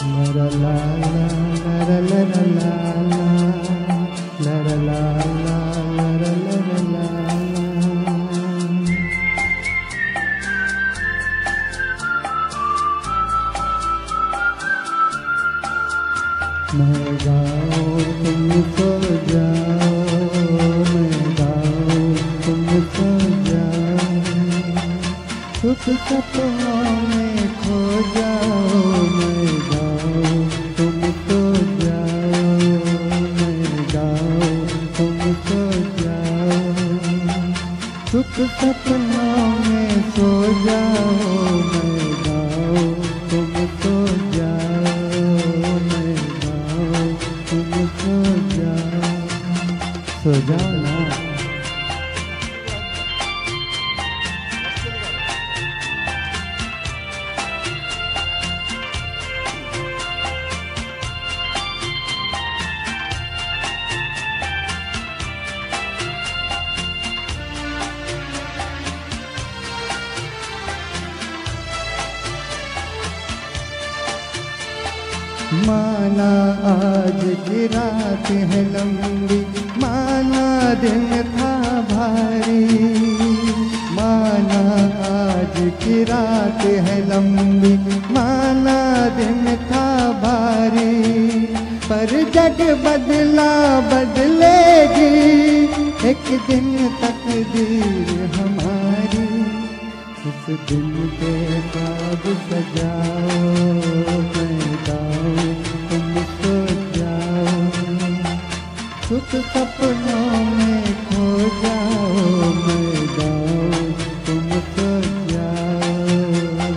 La la la la la la la la la la la la la मैं गाऊं तुम सो जाओ, मैं गाऊं तुम सो जाओ, सुख सपनों में खो जाओ, मैं गाऊं तुम सो जाओ, मैं गाऊं तुम सो जाओ, सुख सपनों में सो जाओ, मैं गाऊं तुम सो जाओ, मैं गाऊं तुम सो जाओ। सो जाओ ना। माना आज की रात है लंबी, माना दिन था भारी, माना आज की रात है लंबी, माना दिन था भारी, पर जग बदला बदलेगी एक दिन तकदीर हमारी, उस दिन के ख्वाब सजाओ, मैं गाऊं तुम सो जाओ, सुख सपनों में खो जाओ, मैं गाऊं तुम सो जाओ,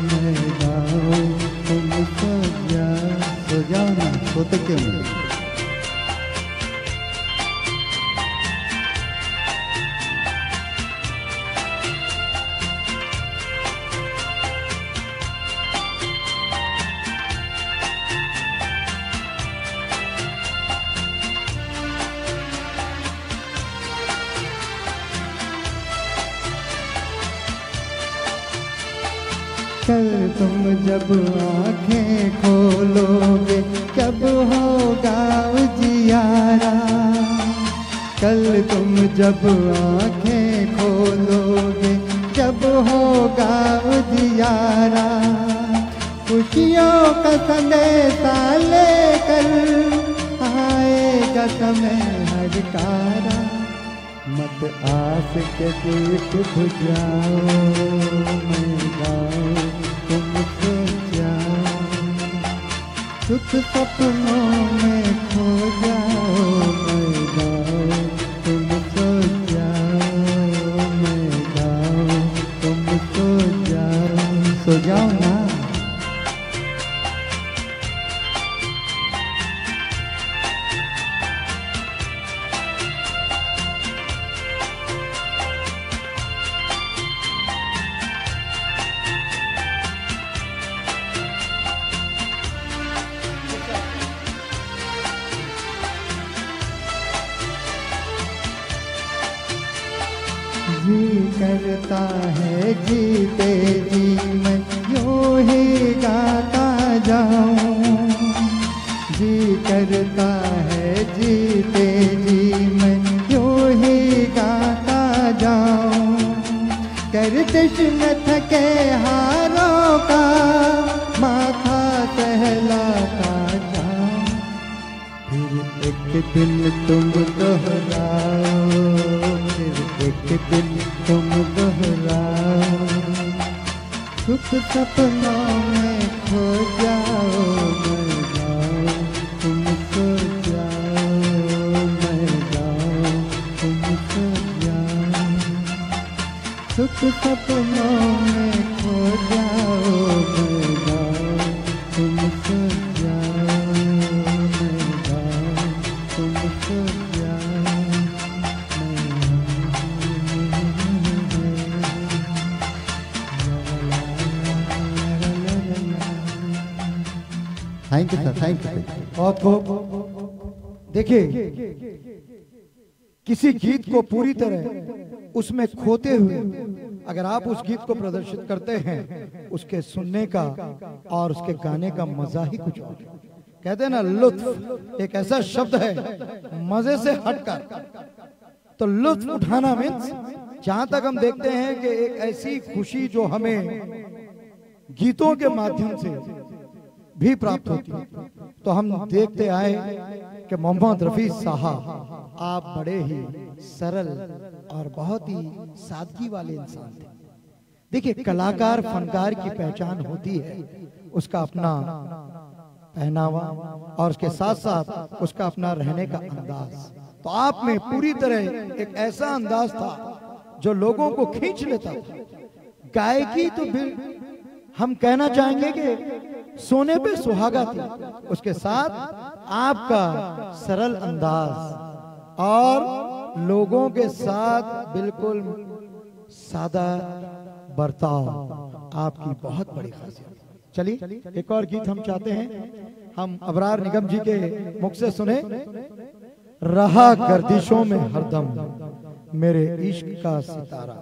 मैं गाऊं तुम सो जाओ ना। सोते क्यों नहीं? कल तुम जब आंखें खोलोगे, जब होगा उजियारा, कल तुम जब आंखें खोलोगे, जब होगा उजियारा, खुशियों का संदेशा लेकर आएगा समय हर कारा, मत आस के दीप बुझाओ, मैं गाऊं तुम सो जाओ, सुख सपनों में खो जाओ मैं गाऊं, तुम सो जाओ मैं गाऊं, तुम सो जाओ ना। जी करता है जीते जी मैं यूं ही गाता जाऊं, जी करता है जीते जी मैं यूं ही गाता जाऊं, गर्दिश में थके हारों का माथा सहलाता जाऊं, फिर एक दिन तुम दोहराओ, एक दिन तुम दोहराओ, सुख सपनों में खो जाओ मैं गाऊं, तुम सो जाओ मैं गाऊं, तुम सो जाओ, सुख सपनों में खो जाओ मैं गाऊं, तुम सो जाओ मैं गाऊं, तुम सो जाओ। Thank you sir, thank you. बहुत खूब। देखिए, किसी गीत को पूरी तरह उसमें खोते हुए अगर आप उस गीत को प्रदर्शित करते हैं, उसके सुनने का और उसके गाने का मजा ही कुछ और। कहते हैं ना, लुत्फ एक ऐसा शब्द है मजे से हटकर, तो लुत्फ उठाना मीन्स जहां तक हम देखते हैं कि एक ऐसी खुशी जो हमें गीतों के माध्यम से भी प्राप्त होती है। तो हम देखते आए कि मोहम्मद रफी साहब आप बड़े ही सरल और बहुत ही सादगी वाले इंसान थे। देखिए, कलाकार फनकार की पहचान होती है उसका अपना पहनावा और उसके साथ साथ उसका अपना रहने का अंदाज। तो आप में पूरी तरह एक ऐसा अंदाज था जो लोगों को खींच लेता था। गायकी तो हम कहना चाहेंगे कि सोने पे सुहागा थी, उसके साथ आपका सरल अंदाज और लोगों के साथ बिल्कुल सादा बर्ताव आपकी बहुत बड़ी खासियत। चलिए एक और गीत हम चाहते हैं, हम अबरार निगम जी के मुख से सुने। रहा गर्दिशों में हरदम मेरे इश्क का सितारा।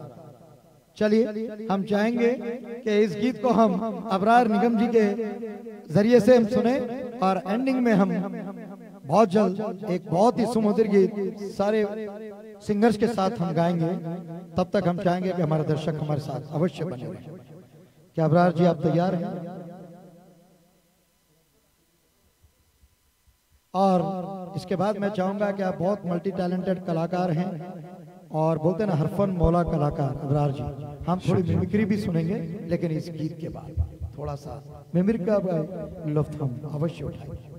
चलिए हम चाहेंगे कि इस गीत को हम अबरार निगम जी के जरिए से हम सुने और एंडिंग में हम बहुत जल्द एक बहुत ही सुमधुर गीत सारे सिंगर्स के साथ हम गाएंगे। तब तक हम चाहेंगे कि हमारे दर्शक हमारे साथ अवश्य बने रहें। क्या अबरार जी आप तैयार हैं? और इसके बाद मैं चाहूंगा कि आप बहुत मल्टी टैलेंटेड कलाकार हैं और बोलते ना हरफन मौला कलाकार अबरार जी, हम थोड़ी मिमिक्री भी सुनेंगे, लेकिन इस गीत के बाद थोड़ा सा मिमिक्री का लुत्फ हम अवश्य उठाएंगे।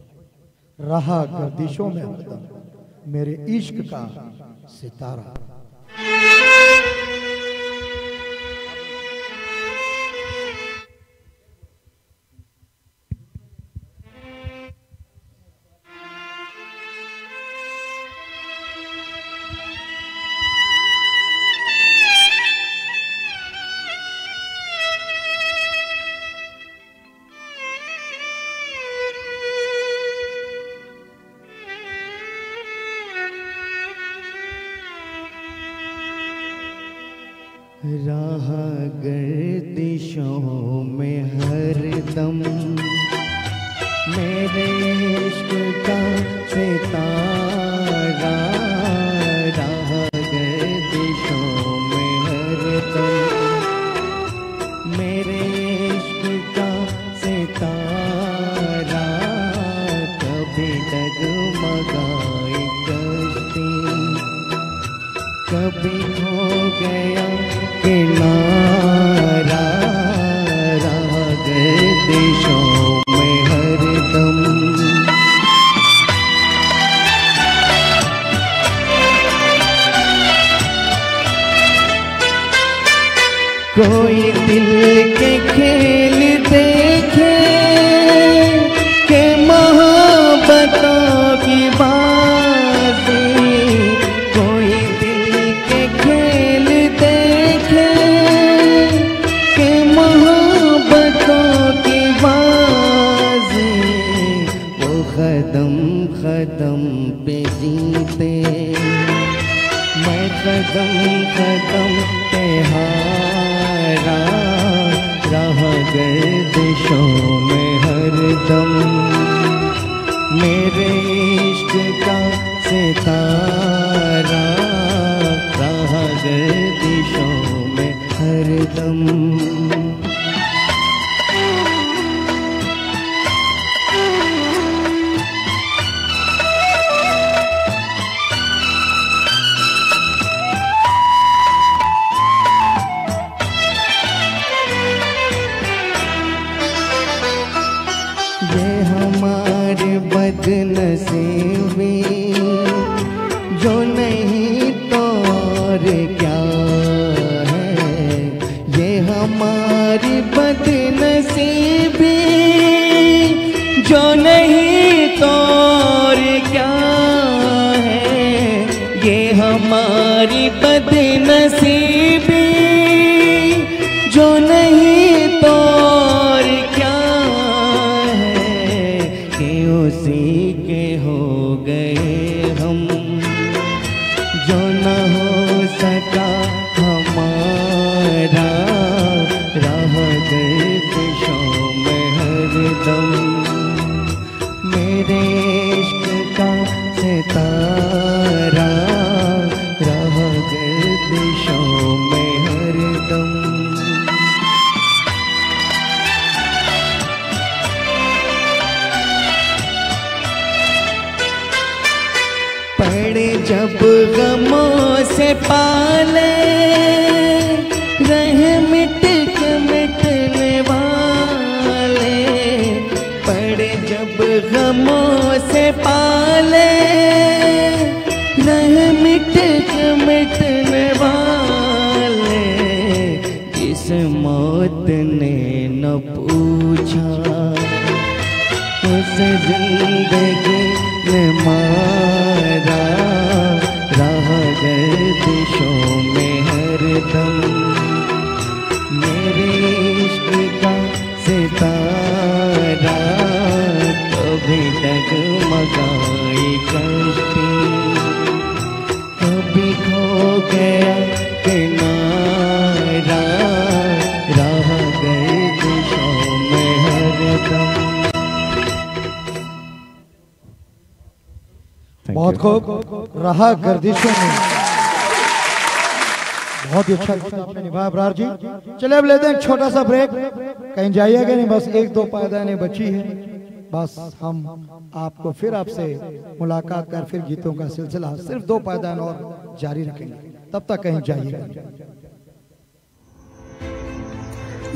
रहा गर्दिशों में हरदम मेरे इश्क का सितारा। राह गर्दिशों में हरदम मेरे इश्क का सितारा। राह गर्दिशों में हरदम मेरे इश्क का सितारा। कभी डगमगाई कश्ती, कभी हो गया किनारा। राह गर्दिशों कोई दिल के खेल देखे के मोहब्बतों की बाजी, कोई दिल के खेल देखे के मोहब्बतों की बाजी, वो कदम कदम पे जीते, मैं कदम कदम पे हारा, रह गर्दिशों में हरदम, मेरे इश्क का सितारा, रह गर्दिशों में हरदम। बदनसीबी जो नहीं तो और क्या है, ये हमारी बदनसीबी जो नहीं तो और क्या है, ये हमारी बदनसीबी जो नहीं तो और क्या है, कि उसी के हो गए हम जो न हो सका हमारा, राह गर्दिशों में हरदम, मेरे इश्क का सितारा, राह गर्दिशों में हरदम। पड़े जब गमों से पाले, रहे मिट के मिटने वाले, पड़े जब गमों से पाले, रहे मिट के मिटने वाले, जिस मौत ने न पूछा उस जिंदगी ने मारा, राह गर्दिशों में हरदम, मेरे इश्क का सितारा, कभी डगमगाई कश्ती, कभी खो गया किनारा, राह गर्दिशों में हरदम। बहुत खूब, रहा गर्दिशों में। बहुत ही अच्छा आपने निभाया अबरार जी। चले अब लेते हैं एक छोटा सा ब्रेक, कहीं जाइएगा नहीं, बस एक दो पायदानें बची है, बस हम आपको फिर आपसे मुलाकात कर फिर गीतों का सिलसिला सिर्फ दो पायदान और जारी रखेंगे, तब तक कहीं जाइएगा।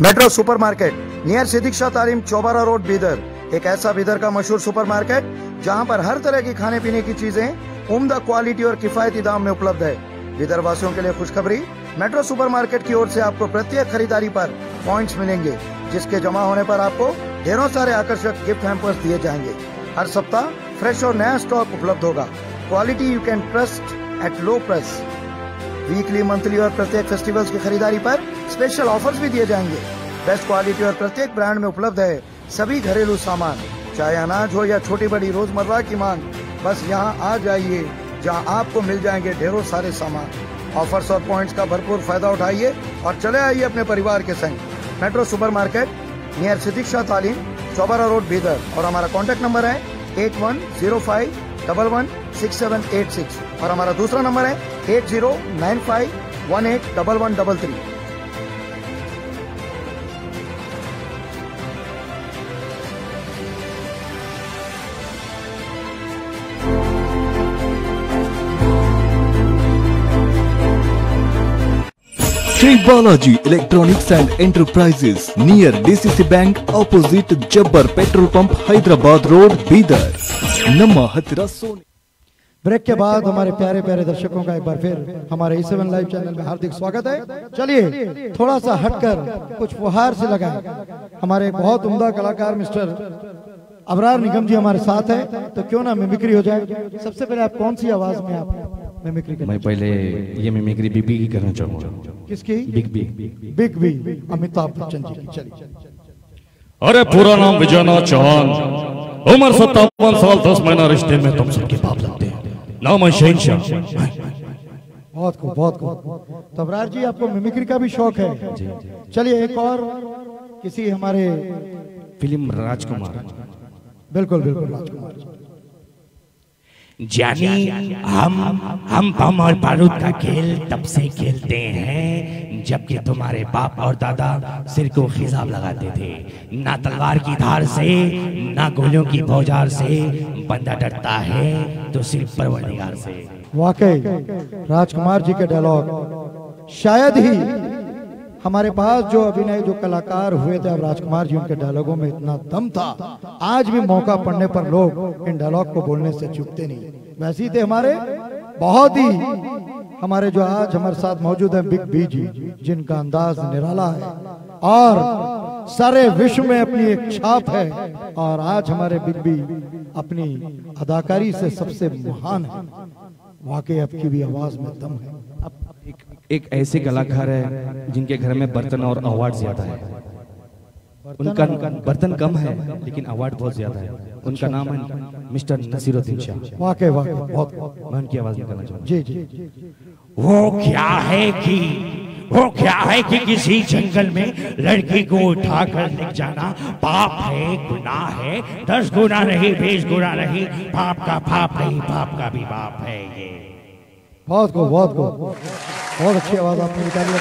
Metro supermarket near Siddique Shah Taleem Chaubara road Bidar, एक ऐसा बीदर का मशहूर सुपरमार्केट जहां पर हर तरह की खाने पीने की चीजें उम्दा क्वालिटी और किफायती दाम में उपलब्ध है। बीदर वासियों के लिए खुशखबरी, मेट्रो सुपरमार्केट की ओर से आपको प्रत्येक खरीदारी पर पॉइंट्स मिलेंगे, जिसके जमा होने पर आपको ढेरों सारे आकर्षक गिफ्ट हैम्पर्स दिए जाएंगे। हर सप्ताह फ्रेश और नया स्टॉक उपलब्ध होगा। Quality you can trust at low price. Weekly, monthly और प्रत्येक फेस्टिवल्स की खरीदारी पर स्पेशल ऑफर्स भी दिए जाएंगे। बेस्ट क्वालिटी और प्रत्येक ब्रांड में उपलब्ध है सभी घरेलू सामान, चाहे अनाज हो या छोटी बड़ी रोजमर्रा की मांग, बस यहाँ आ जाइए जहाँ आपको मिल जाएंगे ढेरों सारे सामान। ऑफर्स और पॉइंट्स का भरपूर फायदा उठाइए और चले आइए अपने परिवार के संग। Metro supermarket near Siddique Shah Taleem Chaubara road Bidar, और हमारा कॉन्टैक्ट नंबर है 8105116786 और हमारा दूसरा नंबर है 8095181133। Sri Balaji Electronics and Enterprises near DCC Bank opposite Jabbar Petrol Pump, Hyderabad Road, Bidar. ನಮ್ಮ ಹತ್ತಿರ ಸೋನಿ ब्रेक के बाद हमारे प्यारे प्यारे दर्शकों का एक बार फिर हमारे E7 लाइव चैनल में हार्दिक स्वागत है। चलिए थोड़ा सा हटकर कुछ फुहार से लगाएं। हमारे बहुत उम्दा कलाकार मिस्टर अबरार निगम जी हमारे साथ है, तो क्यों ना मिमिक्री हो जाए। सबसे पहले आप कौन सी आवाज में आप मिमिक्री करें? मैं पहले ये मिमिक्री बीबी की करना चाहूंगा। किसकी? Big B. Big B, Amitabh Bachchan ji की। चलिए। अरे पूरा नाम विजयनाथ चौहान, उम्र 57 साल 10 महीना, रिश्ते में तुम सबके बाप लगते हैं, नाम है शहनशाह। बहुत खूब, बहुत खूब। तो अबरार जी आपको मिमिक्री का भी शौक है? चलिए एक और किसी हमारे फिल्म राजकुमार। बिल्कुल बिल्कुल राजकुमार। जानी हम बम और बारूद का खेल तब से खेलते हैं जबकि तुम्हारे बाप और दादा सिर को खिजाब लगाते थे। ना तलवार की धार से ना गोलियों की भौजार से बंदा डरता है तो सिर्फ परवरदिगार से। वाकई राजकुमार जी के डायलॉग शायद ही हमारे पास जो अभिनय जो कलाकार हुए थे, अब राजकुमार जी उनके डायलॉगों में इतना दम था, आज भी मौका पड़ने पर लोग इन डायलॉग को बोलने से चूकते नहीं। वैसे ही थे हमारे बहुत ही हमारे जो आज हमारे साथ मौजूद है बिग बी जी, जिनका अंदाज निराला है और सारे विश्व में अपनी एक छाप है। और आज हमारे बिग बी अपनी अदाकारी से सबसे महान है। वाकई आपकी भी आवाज में दम है। एक ऐसे कलाकार है जिनके घर में बर्तन और अवार्ड ज्यादा है। उनका बर्तन कम है लेकिन अवार्ड बहुत ज्यादा है। उनका नाम है मिस्टर नसीरुद्दीन शाह। वाकई वाकई बहुत। मैं उनकी आवाज निकालना चाहूंगा। जी जी। वो क्या है कि किसी जंगल में लड़की को उठाकर ले जाना पाप है, गुनाह है, 10 गुना नहीं 20 गुना नहीं, पाप का पाप नहीं, पाप का भी पाप है ये। बहुत को बहुत अच्छी आवाज आपने निकाली है।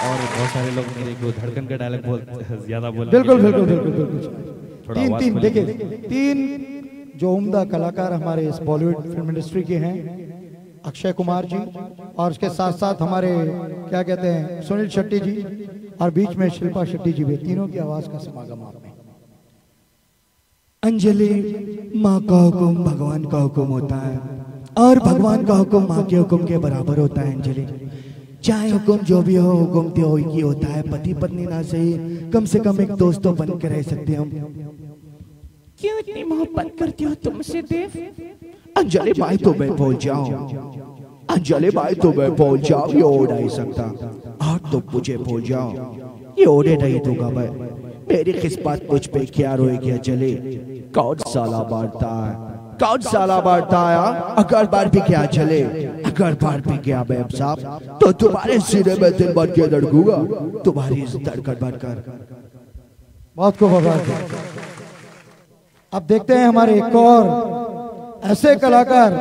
और बहुत सारे लोग मेरे को धड़कन का डायलॉग बहुत ज्यादा बोल। बिल्कुल बिल्कुल बिल्कुल बिल्कुल। तीन देखिए, 3 जो उम्दा कलाकार हमारे इस बॉलीवुड फिल्म इंडस्ट्री के हैं, अक्षय कुमार जी और उसके साथ साथ हमारे क्या कहते हैं सुनील शेट्टी जी और बीच में शिल्पा शेट्टी जी भी, तीनों की आवाज का समागम आपने। अंजलि, माँ का हुक्म भगवान का हुक्म होता है और भगवान का हुक्म माँ के हुक्म के बराबर होता है। अंजलि, चाहे हुक्म जो भी हो, हुक्म तो ही होता है। पति पत्नी ना सही, कम से कम एक दोस्त तो बन के रह सकते हम। क्यों इतनी मोहब्बत करती हो तुमसे देव? अंजलि भाई तो मैं भूल जाऊं, अंजलि भाई तो मैं भूल जाऊं, ये ओढ़ नहीं सकता। और तो मुझे भूल जाओ, ये ओढ़े नहीं दूंगा मैं। मेरी किस्मत मुझ पे क्या रोएगी अंजलि? कौन साला मारता है, कौन साला मारता है? अगर बार भी क्या चले, अगर बार भी क्या मैं साहब, तो तुम्हारे सीने में दिल बन के धड़कूंगा, तुम्हारी धड़कन बनकर। बहुत को अब देखते हैं हमारे एक और ऐसे कलाकार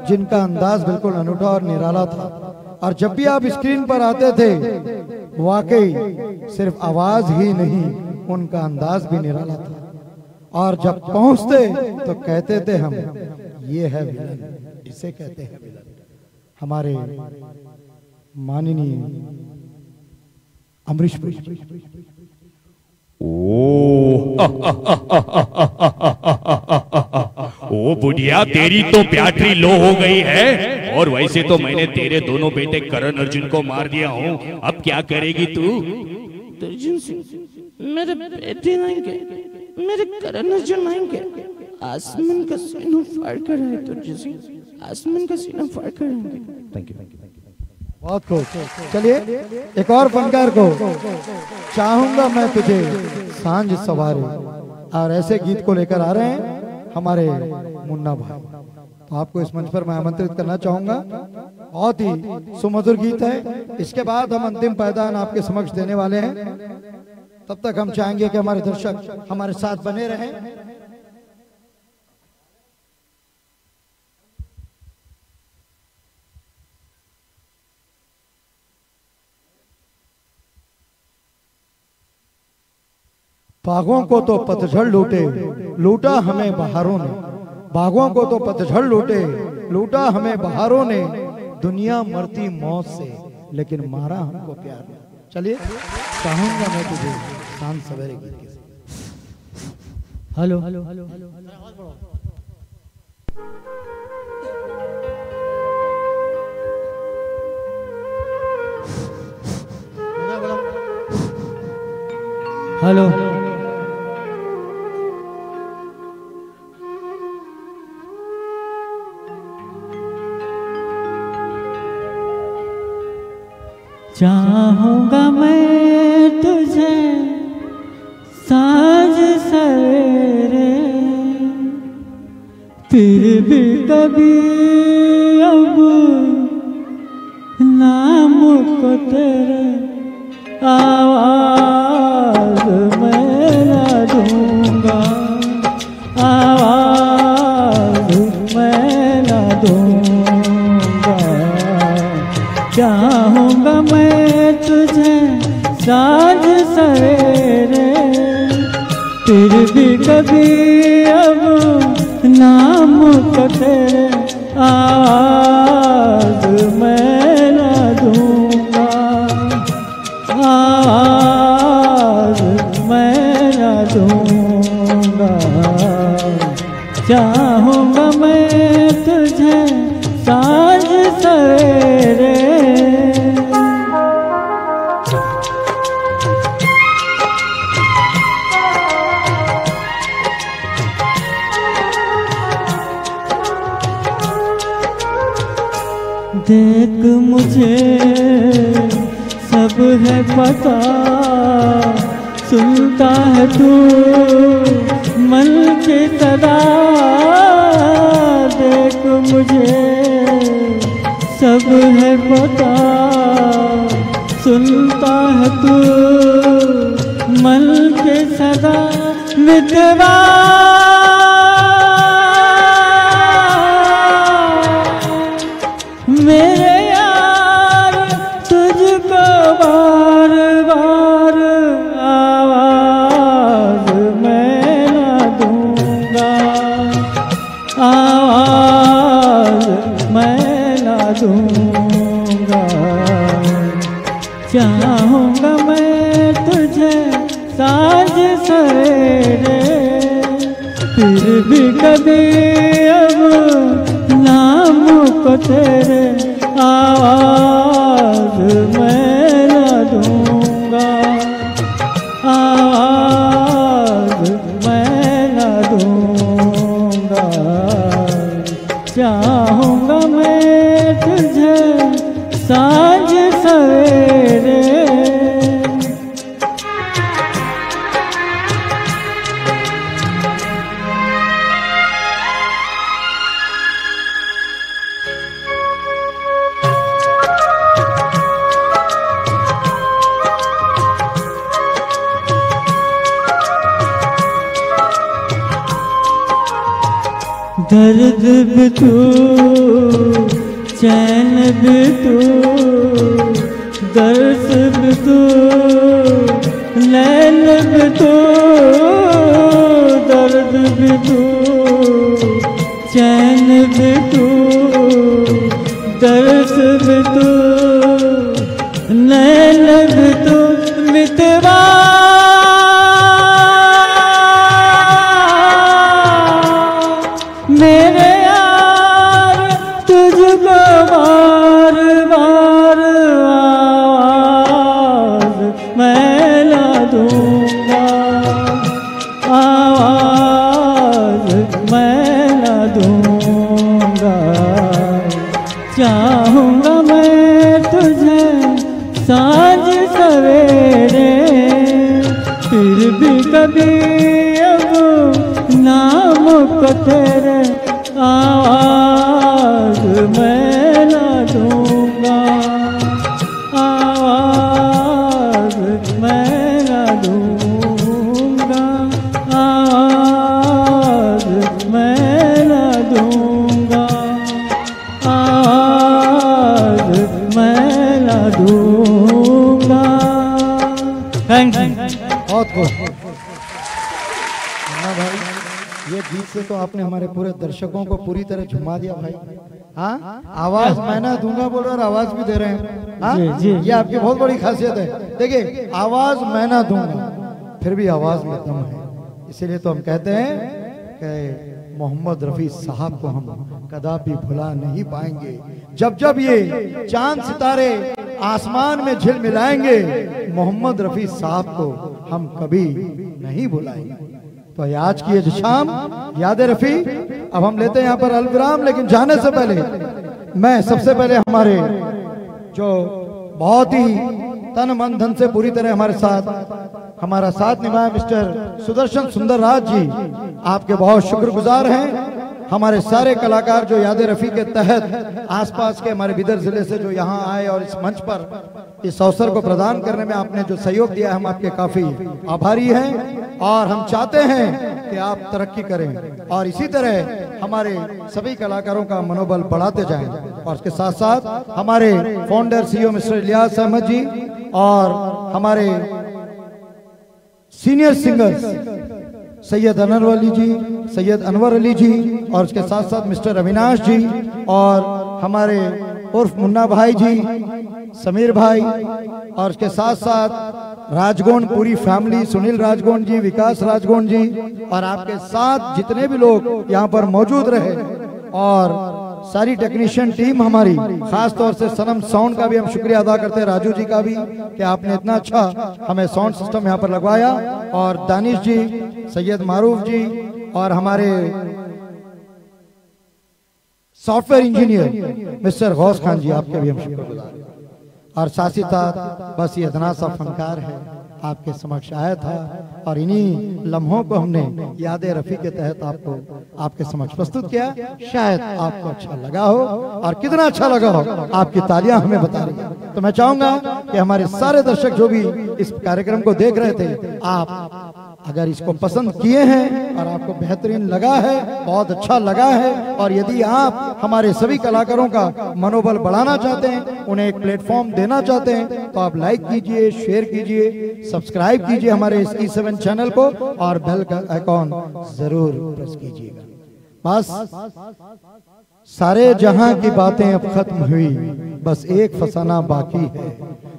जिनका अंदाज बिल्कुल अनूठा और निराला था। और जब भी आप स्क्रीन पर आते थे, वाकई सिर्फ आवाज ही नहीं, उनका अंदाज भी निराला था। और जब पहुंचते तो कहते थे हम, ये है विलन, इसे कहते हैं विलन। हमारे माननीय अमरीश पुरी। ओ बुढ़िया, तेरी तो बैटरी लो हो गई है। और वैसे तो मैंने तेरे दोनों बेटे करण अर्जुन को मार दिया हूँ, अब क्या करेगी तू? मेरे बेटे आएंगे, मेरे करण अर्जुन आएंगे, आसमान का सीना फाड़ कर आए तुझे, आसमान का सीना फाड़ कर आएंगे। Thank you. बहुत खूब। चलिए एक और फनकार को, चाहूंगा मैं तुझे सांझ सवारे, और ऐसे गीत को लेकर आ रहे हैं हमारे मुन्ना भाई। तो आपको इस मंच पर मैं आमंत्रित करना चाहूंगा। बहुत ही सुमधुर गीत है। इसके बाद हम अंतिम पायदान आपके समक्ष देने वाले हैं। तब तक हम चाहेंगे कि हमारे दर्शक हमारे साथ बने रहें। बागों को तो पतझड़ लूटे, लूटा हमें बहारों ने। बागों को तो पतझड़ लूटे, लूटा हमें बहारों ने। दुनिया मरती मौत से, लेकिन मारा हमको प्यार ने। चलिए, चाहूंगा मैं तुझे शाम सवेरे गीत के साथ। हेलो हेलो चाहूंगा मैं तुझे साँझ सवेरे, फिर भी कभी अब नाम को तेरे आवाज मैं ना दूंगा, आवाज मैं ना दूंगा। चाहूंगा मैं तुझे साँझ सवेरे, फिर भी कभी अब नाम को तेरे आवाज मैं ना दूंगा, आवाज मैं ना दूंगा। चाहूंगा मैं तुझे साँझ सवेरे। देख मुझे सब है पता, सुनता है तू मन की सदा। देख मुझे सब है पता, सुनता है तू मन के सदा। मितवा मेरे यार तुझको बार बार आवाज मैं ना दूंगा, आवाज मैं ना दूंगा। चाहूंगा मैं तुझे साँझ सवेरे, फिर भी कभी अब नाम को तेरे आवाज मैं ना दूंगा, आवाज मैं ना दूंगा। चाहूंगा मैं तुझे साँझ सवेरे। दर्द भी तू, चैन भी तू, दर्द भी तू, नैन भी तू। दर्द भी तू, चैन भी तू, दर्द भी तू, नैन भी तू। मितवा मेरे यार तुझको बार बार आवाज मैं ना दूंगा, आवाज मैं ना दूंगा। चाहूंगा मैं तुझे साँझ सवेरे, फिर भी कभी अब नाम को तेरे आवाज मैं ना दूंगा, आवाज मैं ना दूंगा, आवाज मैं ना दूंगा, आवाज मैं ना दूंगा। Thank you. बहुत बहुत भाई, ये गीत से तो आपने हमारे पूरे दर्शकों को पूरी तरह झुमा दिया भाई। हाँ, आवाज मैं ना दूंगा बोल रहे और आवाज भी दे रहे हैं। हाँ, ये आपकी बहुत बड़ी खासियत है। देखिए, आवाज मैं ना दूंगा, फिर भी आवाज में दम है। इसीलिए तो हम कहते हैं कि मोहम्मद रफी साहब को हम कदापि भुला नहीं पाएंगे। जब जब ये चांद सितारे आसमान में झिलमिलाएंगे, मोहम्मद रफी साहब को हम कभी नहीं भुलाएंगे। तो ये आज की ये शाम याद रफी। अब हम लेते हैं यहाँ पर अलविराम, लेकिन जाने से पहले मैं सबसे पहले हमारे जो बहुत ही तन मन धन से पूरी तरह हमारा साथ निभाए मिस्टर सुदर्शन सुंदर राज जी, आपके बहुत शुक्रगुजार हैं। हमारे सारे कलाकार जो याद रफी के तहत आसपास के हमारे बिदर जिले से जो यहाँ आए और इस मंच पर इस अवसर को प्रदान करने में आपने जो सहयोग दिया, हम आपके काफी आभारी हैं और हम चाहते हैं कि आप तरक्की करें और इसी तरह हमारे सभी कलाकारों का मनोबल बढ़ाते जाएं। और इसके साथ साथ हमारे founder CEO mister Ilyas Ahmed ji और हमारे सीनियर सिंगर्स सैयद अनवर अली जी और उसके साथ साथ मिस्टर अविनाश जी और हमारे उर्फ मुन्ना भाई जी, समीर भाई और उसके साथ साथ राजगोंड पूरी फैमिली, सुनील राजगोंड जी, विकास राजगोंड जी और आपके साथ जितने भी लोग यहाँ पर मौजूद रहे और सारी टेक्नीशियन टीम हमारी, खास तौर से सनम साउंड का भी हम शुक्रिया अदा करते हैं, राजू जी का भी कि आपने इतना अच्छा हमें साउंड सिस्टम यहाँ पर लगवाया, और दानिश जी, सैयद मारूफ जी और हमारे software engineer mister Ghaus Khan ji, आपके भी हम शुक्रगुजार हैं। और साथ ही साथ बस ये इतना सा फनकार है आपके समक्ष आया था और इन्हीं लम्हों को हमने याद रफी के तहत आपको आपके समक्ष प्रस्तुत किया। शायद आपको अच्छा लगा हो, और कितना अच्छा लगा हो आपकी तालियां हमें बता रही हैं। तो मैं चाहूंगा कि हमारे सारे दर्शक जो भी इस कार्यक्रम को देख रहे थे, आप अगर इसको पसंद किए हैं और आपको बेहतरीन लगा है, बहुत अच्छा लगा है, और यदि आप हमारे सभी कलाकारों का मनोबल बढ़ाना चाहते हैं, उन्हें एक प्लेटफॉर्म देना चाहते हैं, तो आप लाइक कीजिए, शेयर कीजिए, सब्सक्राइब कीजिए हमारे इस E7 चैनल को और बेल का आइकॉन जरूर प्रेस कीजिएगा। बस सारे जहां की बातें अब खत्म हुई, बस एक फसाना बाकी है।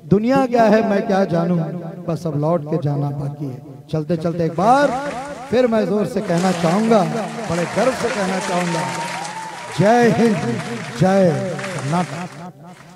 दुनिया क्या है मैं क्या जानूं, बस अब लौट के जाना बाकी है। चलते चलते एक बार फिर मैं जोर से कहना चाहूंगा, बड़े गर्व से कहना चाहूंगा, जय हिंद, जय कर्नाटक।